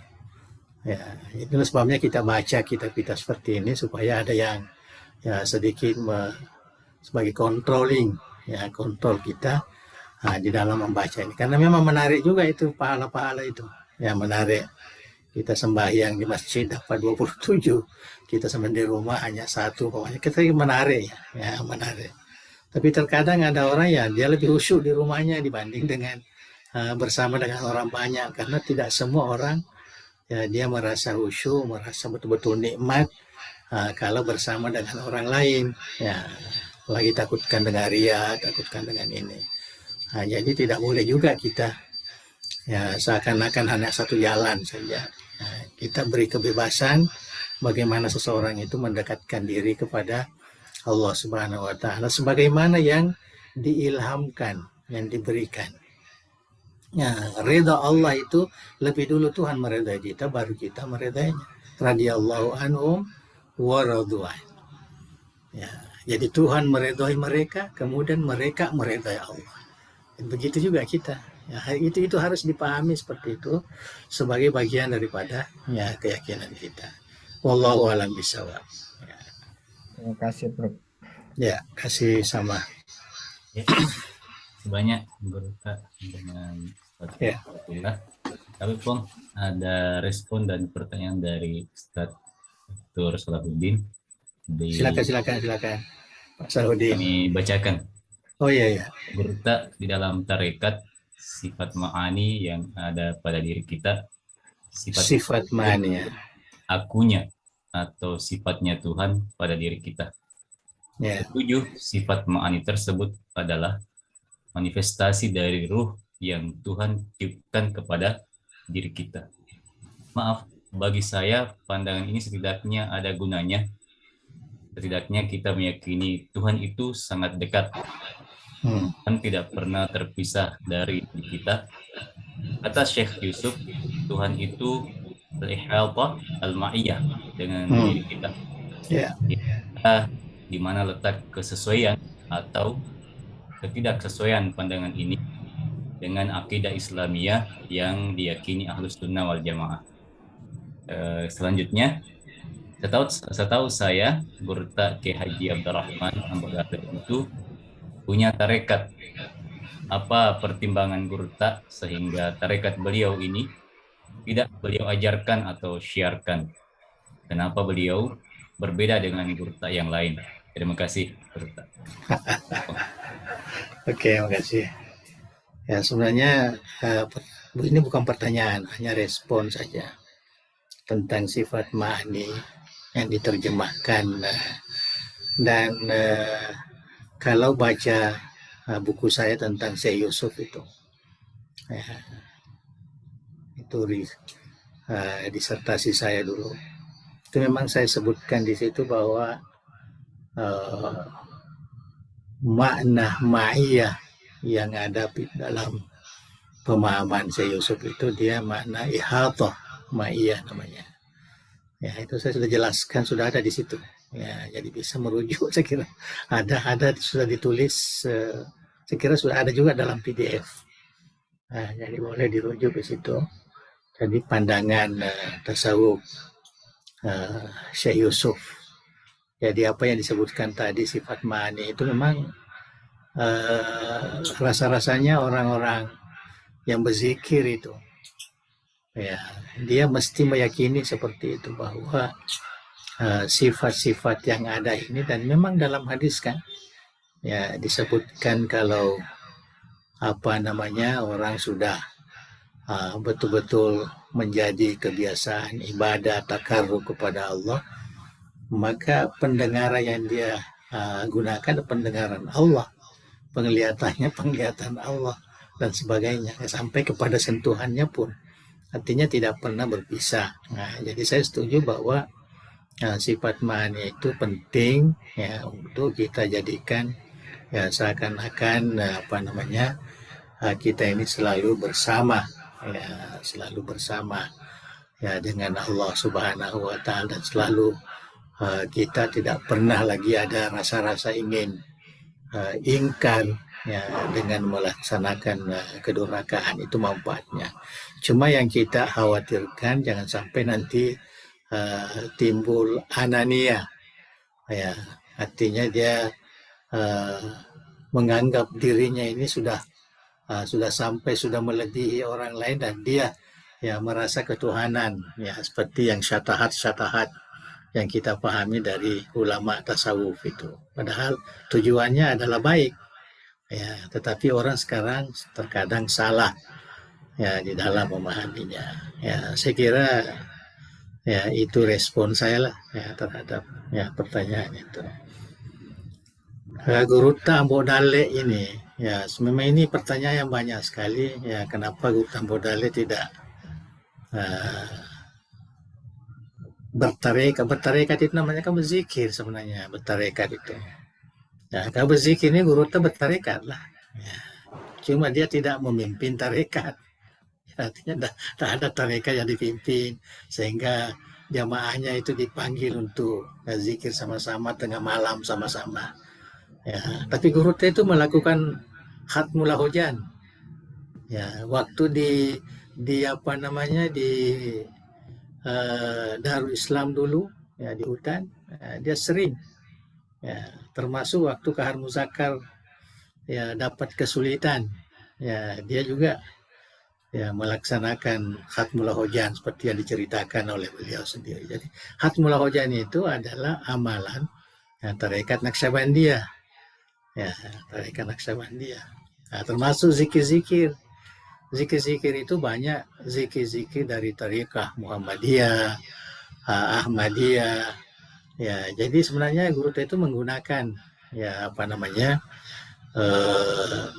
Ya, itulah sebabnya kita baca kitab-kitab seperti ini supaya ada yang ya sedikit sebagai controlling, ya, kontrol kita di dalam membaca ini. Karena memang menarik juga itu pahala-pahala itu, ya, menarik. Kita sembahyang di masjid dapat 27, kita sembahyang di rumah hanya 1, pokoknya kita menarik, ya, menarik. Tapi terkadang ada orang ya dia lebih khusyuk di rumahnya dibanding dengan bersama dengan orang banyak, karena tidak semua orang ya dia merasa khusyuk, merasa betul-betul nikmat kalau bersama dengan orang lain, ya, lagi takutkan dengan ria, takutkan dengan ini. Jadi tidak boleh juga kita ya seakan-akan hanya satu jalan saja. Kita beri kebebasan bagaimana seseorang itu mendekatkan diri kepada Allah Subhanahu wa taala sebagaimana yang diilhamkan, yang diberikan. Ridha Allah itu lebih dulu Tuhan meridai kita, baru kita meridainya. Radhiyallahu anhum wa radu'an. Jadi Tuhan meridai mereka, kemudian mereka meridai Allah. Dan begitu juga kita. Itu harus dipahami seperti itu sebagai bagian daripada keyakinan kita. Wallahu a'lam bishawab. Terima kasih, Prof. Ya, kasih sama. Ya, sebanyak berita dengan Ya. Alhamdulillah. Tapi Pong, ada respon dan pertanyaan dari Ustaz Dr. Salahuddin. Silakan Pak Salahuddin. Kami bacakan. Oh iya. Berita di dalam tarekat sifat ma'ani yang ada pada diri kita, Sifat ma'ani, akunya atau sifatnya Tuhan pada diri kita. Ya. 7 sifat ma'ani tersebut adalah manifestasi dari ruh yang Tuhan ciptakan kepada diri kita. Maaf, bagi saya pandangan ini setidaknya ada gunanya. Setidaknya kita meyakini Tuhan itu sangat dekat. Tuhan tidak pernah terpisah dari diri kita. Kata Syekh Yusuf, Tuhan itu al-ihata al-ma'iyah dengan diri kita. Di mana letak kesesuaian atau ketidaksesuaian pandangan ini dengan akidah Islamiyah yang diyakini Ahlus Sunnah wal Jamaah. Selanjutnya, setahu saya, Burta Ki Haji Abdurrahman Ambagata itu punya tarekat. Apa pertimbangan Burta sehingga tarekat beliau ini tidak beliau ajarkan atau syiarkan? Kenapa beliau berbeda dengan Burta yang lain? Terima kasih, Burta. Oke, makasih. Ya, sebenarnya ini bukan pertanyaan, hanya respon saja tentang sifat ma'ani yang diterjemahkan. Dan kalau baca buku saya tentang Syekh Yusuf itu disertasi saya dulu, itu memang saya sebutkan di situ bahwa makna ma'iyah yang ada di dalam pemahaman Syekh Yusuf itu dia makna ihatah ma'iyah namanya. Ya, itu saya sudah jelaskan, sudah ada di situ. Ya, jadi bisa merujuk, saya kira ada sudah ditulis, saya kira sudah ada juga dalam PDF. Jadi boleh dirujuk ke situ. Jadi pandangan tasawuf Syekh Yusuf. Jadi apa yang disebutkan tadi sifat ma'ani itu memang rasa-rasanya orang-orang yang berzikir itu, ya, dia mesti meyakini seperti itu bahwa sifat-sifat yang ada ini, dan memang dalam hadis kan ya disebutkan kalau orang sudah betul-betul menjadi kebiasaan ibadah takarrub kepada Allah, maka pendengaran yang dia gunakan pendengaran Allah, penglihatannya penglihatan Allah dan sebagainya, sampai kepada sentuhannya pun artinya tidak pernah berpisah. Jadi saya setuju bahwa sifat ma'ani itu penting ya untuk kita jadikan ya seakan-akan kita ini selalu bersama ya dengan Allah Subhanahu wa taala, dan selalu kita tidak pernah lagi ada rasa-rasa ingin ingkar ya dengan melaksanakan kedurhakaan. Itu manfaatnya. Cuma yang kita khawatirkan jangan sampai nanti timbul anania, ya artinya dia menganggap dirinya ini sudah sampai, sudah melebihi orang lain, dan dia ya merasa ketuhanan, ya seperti yang syatahat yang kita pahami dari ulama tasawuf itu. Padahal tujuannya adalah baik, ya, tetapi orang sekarang terkadang salah ya di dalam memahaminya. Ya, saya kira ya itu respon saya lah ya terhadap ya pertanyaan itu. Guru Tambo Dale ini Ya, memang ini pertanyaan yang banyak sekali. Ya, kenapa Guru Tanpa Dalil tidak bertarekat? Bertarekat itu namanya kan berzikir sebenarnya. Bertarekat itu. Ya, kalau berzikir ini Guru Tanpa bertarekat lah. Ya. Cuma dia tidak memimpin tarekat. Artinya tak ada tarekat yang dipimpin sehingga jamaahnya itu dipanggil untuk zikir sama-sama tengah malam sama-sama. Ya, tapi Guru T itu melakukan khatmul hujan. Ya, waktu di apa namanya di Darul Islam dulu ya di hutan, dia sering ya, termasuk waktu Kahar Muzakar ya dapat kesulitan. Ya, dia juga ya melaksanakan khatmul hujan seperti yang diceritakan oleh beliau sendiri. Jadi khatmul hujan itu adalah amalan ya, tarekat Naqsyabandiyah. Ya, tarekat Naqsyabandiyah. Nah, termasuk zikir-zikir. Zikir-zikir itu banyak zikir-zikir dari tarekat Muhammadiyah, Ahmadiyah. Ya, jadi sebenarnya Guru itu menggunakan ya apa namanya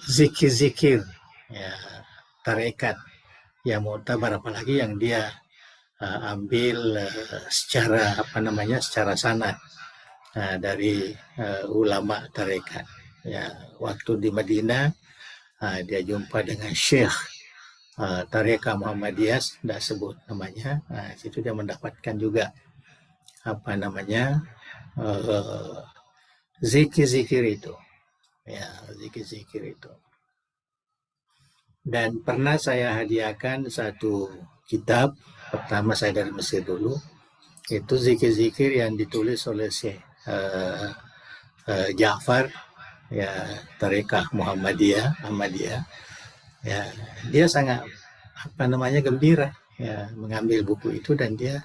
zikir-zikir ya tarekat yang mu'tabar, apalagi yang dia ambil secara apa namanya secara sanad dari ulama tarekat. Ya, waktu di Madinah dia jumpa dengan Syekh tarekat Muhammadiyah, sudah sebut namanya. Situ dia mendapatkan juga apa namanya zikir-zikir itu. Ya, zikir-zikir itu. Dan pernah saya hadiahkan satu kitab, pertama saya dari Mesir dulu, itu zikir-zikir yang ditulis oleh Syekh Ja'far, ya tarekat Muhammadiyah, Ahmadiyah. Ya, dia sangat apa namanya gembira ya mengambil buku itu, dan dia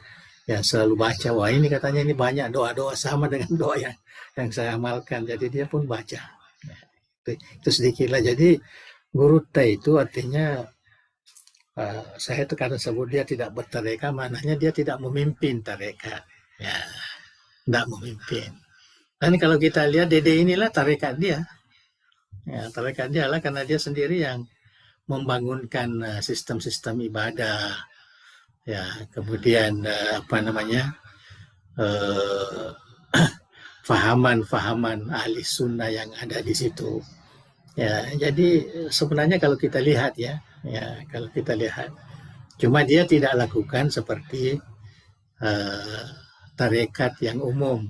ya selalu baca. Wah, ini katanya ini banyak doa-doa sama dengan doa yang saya amalkan. Jadi dia pun baca. Ya, itu sedikit lah. Jadi Guru T itu artinya saya itu karena sebut dia tidak bertarekat, maknanya dia tidak memimpin tarekat. Ya, tidak memimpin. Dan kalau kita lihat Dede inilah tarekat dia. Ya, tarekat dia lah karena dia sendiri yang membangunkan sistem-sistem ibadah, ya kemudian apa namanya fahaman-fahaman ahli sunnah yang ada di situ. Ya, jadi sebenarnya kalau kita lihat ya kalau kita lihat, cuma dia tidak lakukan seperti tarekat yang umum.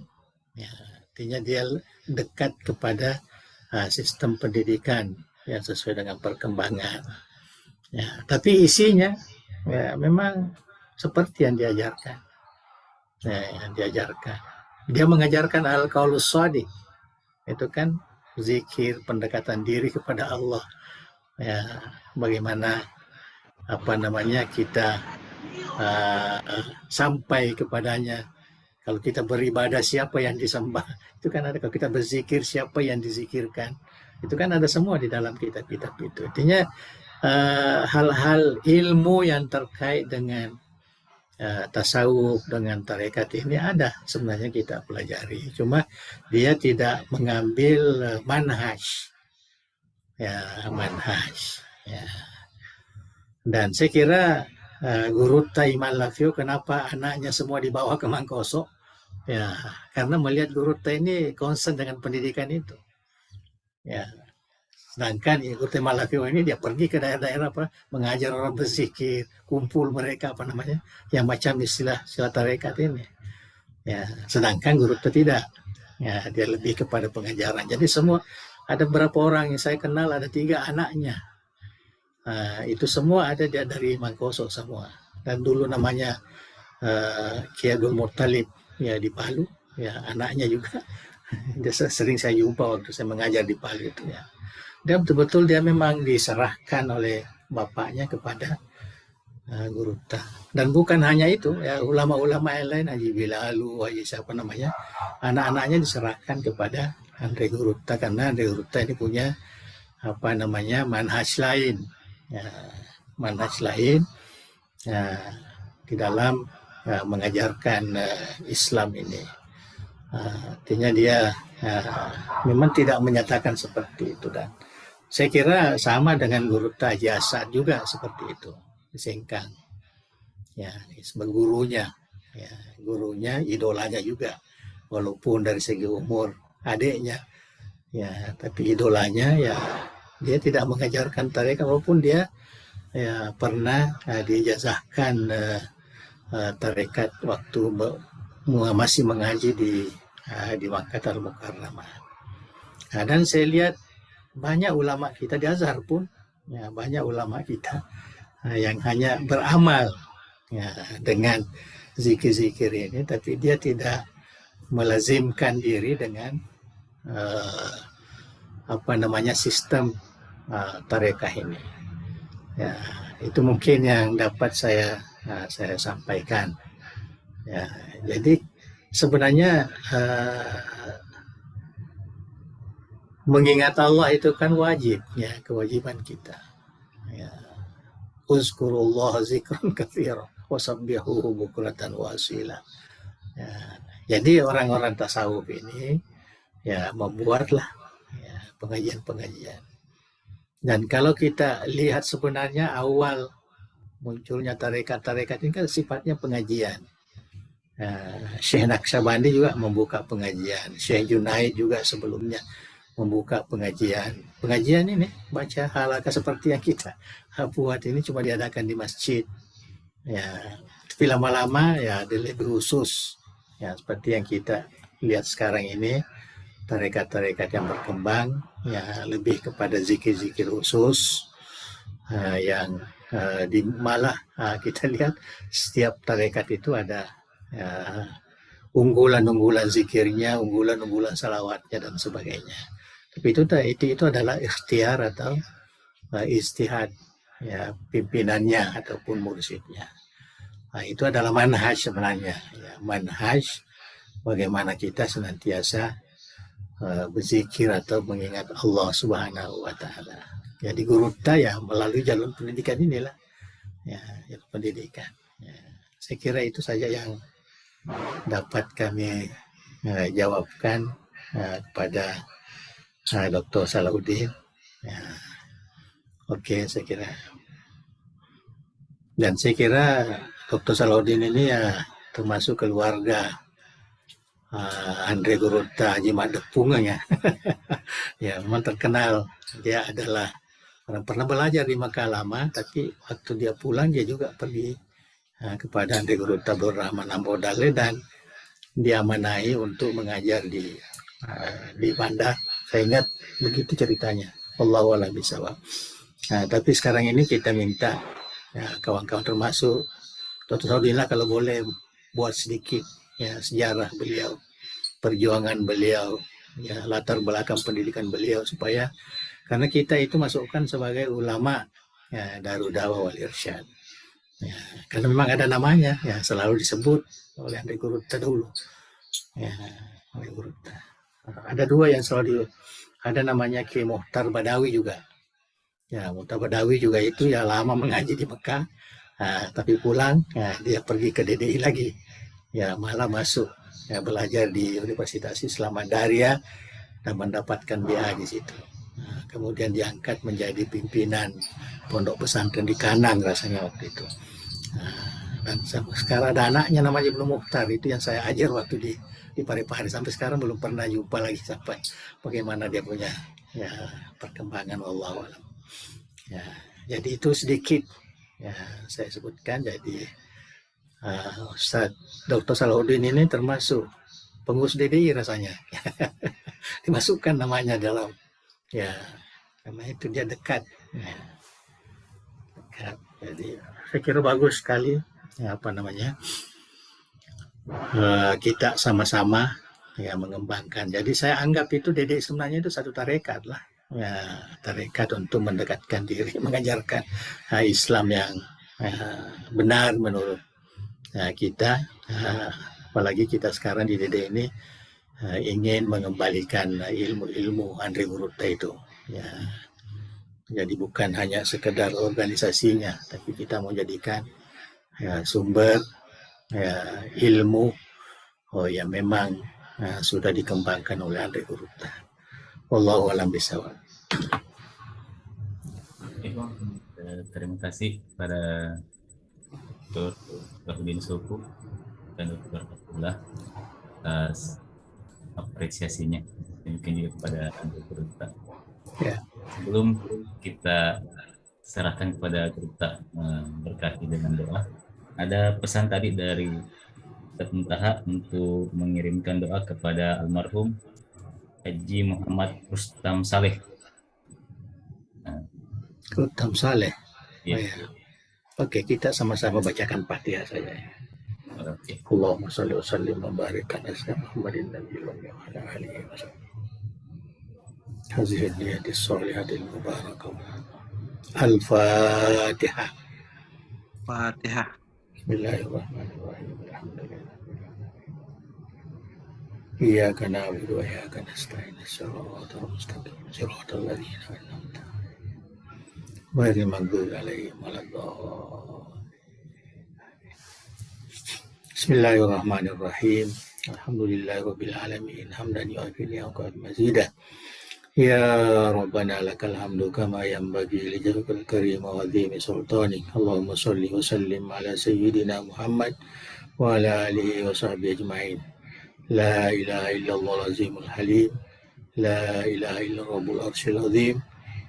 Ya, artinya dia dekat kepada sistem pendidikan yang sesuai dengan perkembangan. Ya, tapi isinya ya memang seperti yang diajarkan. Ya, yang diajarkan. Dia mengajarkan al-qaulus shadiq. Itu kan zikir pendekatan diri kepada Allah. Ya, bagaimana apa namanya kita sampai kepadanya. Kalau kita beribadah, siapa yang disembah? Itu kan ada. Kalau kita berzikir, siapa yang dizikirkan? Itu kan ada semua di dalam kitab-kitab itu. Artinya hal-hal ilmu yang terkait dengan tasawuf, dengan tarekat ini ada sebenarnya kita pelajari. Cuma dia tidak mengambil manhaj. Ya, manhaj. Ya. Dan saya kira Guru Taiman Lafio kenapa anaknya semua dibawa ke Mangkosok? Ya, karena melihat Guru Tai ini concern dengan pendidikan itu. Ya, sedangkan Guru Tai Malafio ini dia pergi ke daerah-daerah apa, mengajar orang berzikir, kumpul mereka apa namanya, yang macam istilah tarekat ini. Ya, sedangkan Guru Tai tidak. Ya, dia lebih kepada pengajaran. Jadi semua ada beberapa orang yang saya kenal, ada 3 anaknya. Itu semua ada dia dari Mangkosok semua. Dan dulu namanya Kiai Abdul Muttalib ya di Palu, ya anaknya juga. Dia sering saya jumpa waktu saya mengajar di Palu itu ya. Dia betul-betul dia memang diserahkan oleh bapaknya kepada Guru Ta. Dan bukan hanya itu ya, ulama-ulama yang lain, Haji Bilalu, Haji siapa namanya, anak-anaknya diserahkan kepada Andre Guru Ta, karena Andre Guru Ta ini punya apa namanya manhaj lain ya, manhaj lain ya, di dalam mengajarkan Islam ini. Artinya dia memang tidak menyatakan seperti itu, dan Saya kira sama dengan guru tajasad juga seperti itu, di Sengkang. Ya, sebagai gurunya idolanya juga, walaupun dari segi umur adiknya, ya, tapi idolanya ya dia tidak mengajarkan tarekat walaupun dia ya pernah diijazahkan tarekat waktu masih mengaji di Makkah Al-Mukarramah. Nah, dan saya lihat banyak ulama kita di Azhar pun, ya, banyak ulama kita yang hanya beramal ya, dengan zikir-zikir ini, tapi dia tidak melazimkan diri dengan sistem tarekah ini. Ya, itu mungkin yang dapat saya sampaikan. Ya, jadi sebenarnya mengingat Allah itu kan wajib, ya, kewajiban kita. Ya. Uzkurullah zikran katsira wasabbihuhu bukratan wa asila. Ya. Jadi orang-orang tasawuf ini ya membuatlah ya, pengajian-pengajian. Dan kalau kita lihat sebenarnya awal munculnya tarekat-tarekat ini kan sifatnya pengajian. Syekh Naqsyabandi juga membuka pengajian. Syekh Junaid juga sebelumnya membuka pengajian. Pengajian ini baca halaqah seperti yang kita buat ini cuma diadakan di masjid. Ya, tapi lama-lama ya lebih khusus. Ya, seperti yang kita lihat sekarang ini, tarekat-tarekat yang berkembang ya lebih kepada zikir-zikir khusus yang malah kita lihat setiap tarekat itu ada unggulan-unggulan zikirnya, unggulan-unggulan salawatnya dan sebagainya. Tapi itu adalah ikhtiar atau istihad ya pimpinannya ataupun mursyidnya. Nah, itu adalah manhaj sebenarnya. Ya, manhaj bagaimana kita senantiasa berzikir atau mengingat Allah Subhanahu wa Ta'ala. Jadi gurutta ya melalui jalur pendidikan inilah, ya, jalur pendidikan. Ya, saya kira itu saja yang dapat kami jawabkan kepada Dr. Salahuddin. Ya, oke, saya kira. Dan saya kira Dr. Salahuddin ini ya termasuk keluarga Andre Gurutta Haji Madepung ya. Ya, memang terkenal. Dia adalah orang pernah belajar di Makkah Lama, tapi waktu dia pulang dia juga pergi kepada Andre Gurutta Abdul Rahman Ambodale dan diamanahi untuk mengajar di Banda. Saya ingat begitu ceritanya. Wallahu a'lam bishawab. Nah, tapi sekarang ini kita minta ya, kawan-kawan termasuk Dr. Salahuddin kalau boleh buat sedikit ya sejarah beliau, perjuangan beliau, ya latar belakang pendidikan beliau supaya karena kita itu masukkan sebagai ulama ya Darud Da'wah wal Irsyad. Ya, karena memang ada namanya ya selalu disebut oleh Andre Gurutta dulu. Ya, oleh Gurutta. Ada dua yang selalu ada namanya Ki Muhtar Badawi juga. Ya, Muhtar Badawi juga itu ya lama mengaji di Mekah. Tapi pulang ya, dia pergi ke DDI lagi. Ya, malah masuk ya belajar di Universitas Islam Madaria dan mendapatkan BA di situ. Kemudian diangkat menjadi pimpinan pondok pesantren di Kanang rasanya waktu itu. Dan sekarang ada anaknya namanya Ibnu Mukhtar, itu yang saya ajar waktu di Parepare. Sampai sekarang belum pernah jumpa lagi sampai bagaimana dia punya ya perkembangan Allah alam. Ya, jadi itu sedikit ya saya sebutkan. Jadi Ustaz Dr. Salahuddin ini termasuk pengurus DDI rasanya. Dimasukkan namanya dalam ya karena itu dia dekat. Ya. Dekat. Jadi saya kira bagus sekali ya kita sama-sama ya mengembangkan. Jadi saya anggap itu DDI sebenarnya itu satu tarekat lah. Ya, tarekat untuk mendekatkan diri, mengajarkan Islam yang benar menurut kita. Apalagi kita sekarang di DDI ini ingin mengembalikan ilmu-ilmu Andre Gurutta itu. Ya. Jadi bukan hanya sekedar organisasinya, tapi kita mau jadikan ya, sumber ya, ilmu yang memang sudah dikembangkan oleh Andre Gurutta. Wallahu a'lam bishawab. Terima kasih pada Dr. Zahudin Suku dan Dr. Abdullah atas apresiasinya. Mungkin juga kepada Dr. Gupta. Ya. Sebelum kita serahkan kepada Gupta berkati dengan doa, ada pesan tadi dari Ustaz Muntaha untuk mengirimkan doa kepada almarhum Haji Muhammad Rustam Saleh. Rustam Saleh. Ya. Oh, ya. Oke, kita sama-sama bacakan Fatihah saja. Oke. Allahumma shalli wa sallim wa barik ala Muhammadin nabiyil ummi wa ala alihi wa sahbihi. Hadhihi niyati shalihati mubarakah. Al-Fatihah. Fatihah. Bismillahirrahmanirrahim. Alhamdulillah. Iyyaka na'budu wa iyyaka nasta'in. Shiratal mustaqim. Shiratal ladzina an'amta 'alaihim ghairil maghdubi 'alaihim waladdallin. Bismillahirrahmanirrahim. Alhamdulillahirabbil alamin. Hamdan yu'affi ni'amaka mazidah. Ya Rabbana lakal hamdu kama yanbaghi li jallikal karim wa 'azimi sultanik. Allahumma shalli wa sallim ala sayyidina Muhammad wa ala alihi wa sahbihi ajma'in. La ilaha illallah al-azimul halim. La ilaha illa rabbul arsyil azim.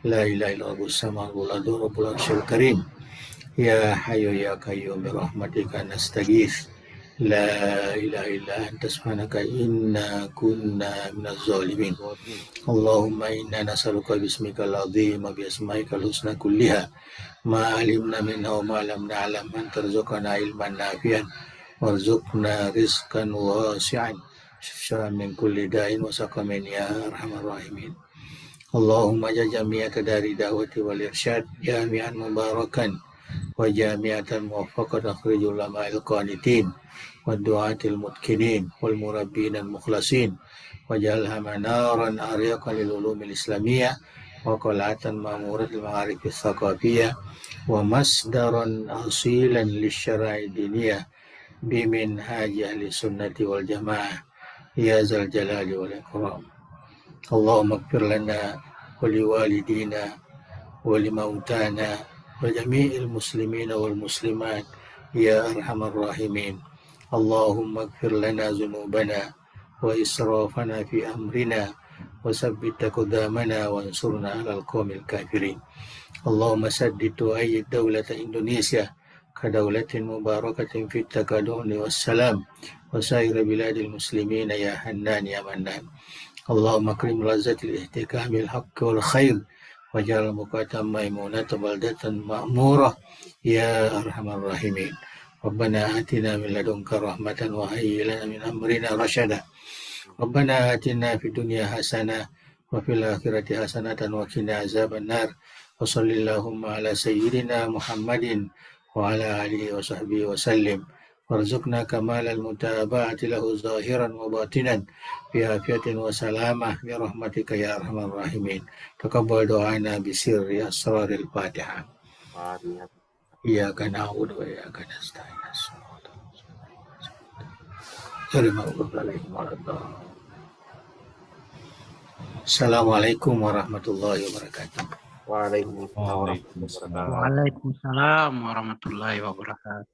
La ilaha illa rabbus samawati wal ardi rabbul arsyil karim. Ya hayyu ya qayyum bi rahmatika nastaghits. La ilaha illa anta subhanaka inna kunna minaz zalimin. Allahumma inna nas'aluka bismikal azim wa bi asma'ikal husna kulliha ma 'alimna minha wa ma lam na'lam an tarzuqana ilman nafi'an warzuqna rizqan wasi'an syifaan min kulli da'in wa saqamin ya arhamar rahimin. Allahumma jami'ata dari da'wati wal irsyad jami'an mubarakan wa jami'atan muwaffaqatan akhrijul ulama'il qanitin wa du'atil mutkinin wal murabbin al mukhlasin waj'alha manaran ariqan lil ulumil islamiyah wa qal'atan ma'murat lil ma'arif tsaqafiyah wa masdaran asilan lisyara'i diniyah bimin haji ahli sunnati wal jamaah ya zal jalali wal ikram. Allahumma ighfir lana wa liwalidina wa limautana wa jami'il muslimina wal muslimat ya arhamar rahimin. Allahumma ighfir lana dzunubana wa israfana fi amrina wa sabbit aqdamana wa ansurna 'alal qaumil kafirin. Allahumma saddid wa ayyid dawlata Indonesia kadawlatin mubarakatin fit takaduni wassalam wa sair biladil muslimina ya hannan ya mannan. Allahumma akrim lazzatil ihtikamil haqqi wal khair waj'al muqatam maimunata baldatan ma'murah ya arhamar rahimin. Rabbana atina min ladunka rahmatan wa hayyi lana min amrina rasyada. Rabbana atina fid dunya hasanah wa fil akhirati hasanatan wa qina azabannar. Wa sallallahu ala sayyidina Muhammadin wa ala alihi wa sahbihi wa sallim. Warzuqna kamalal mutaba'ati lahu zahiran wa batinan bi afiyatin wa salamah bi rahmatika ya arhamar rahimin. Taqabbal do'ana bi sirri asraril Fatihah. Iyyaka na'budu wa iyyaka nasta'in. Assalamualaikum warahmatullahi wabarakatuh. Waalaikumsalam. Waalaikumsalam warahmatullahi wabarakatuh.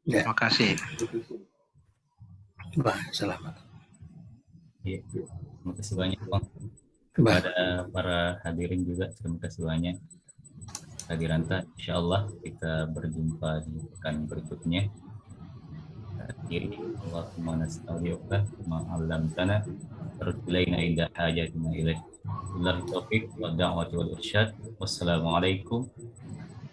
Ya. Terima kasih. Selamat. Ya, terima kasih banyak Bang. Kepada para hadirin juga terima kasih banyak. Hadiran insyaallah kita berjumpa di pekan berikutnya. Akhiri Allahumma nas'aluka ma 'allamtana warzuqna inda hajatina ilaih. Billahi taufiq wa da'wati wal irsyad. Wassalamualaikum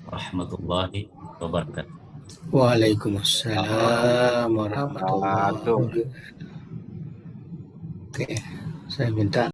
warahmatullahi wabarakatuh. Waalaikumsalam warahmatullahi wabarakatuh. Oke, saya minta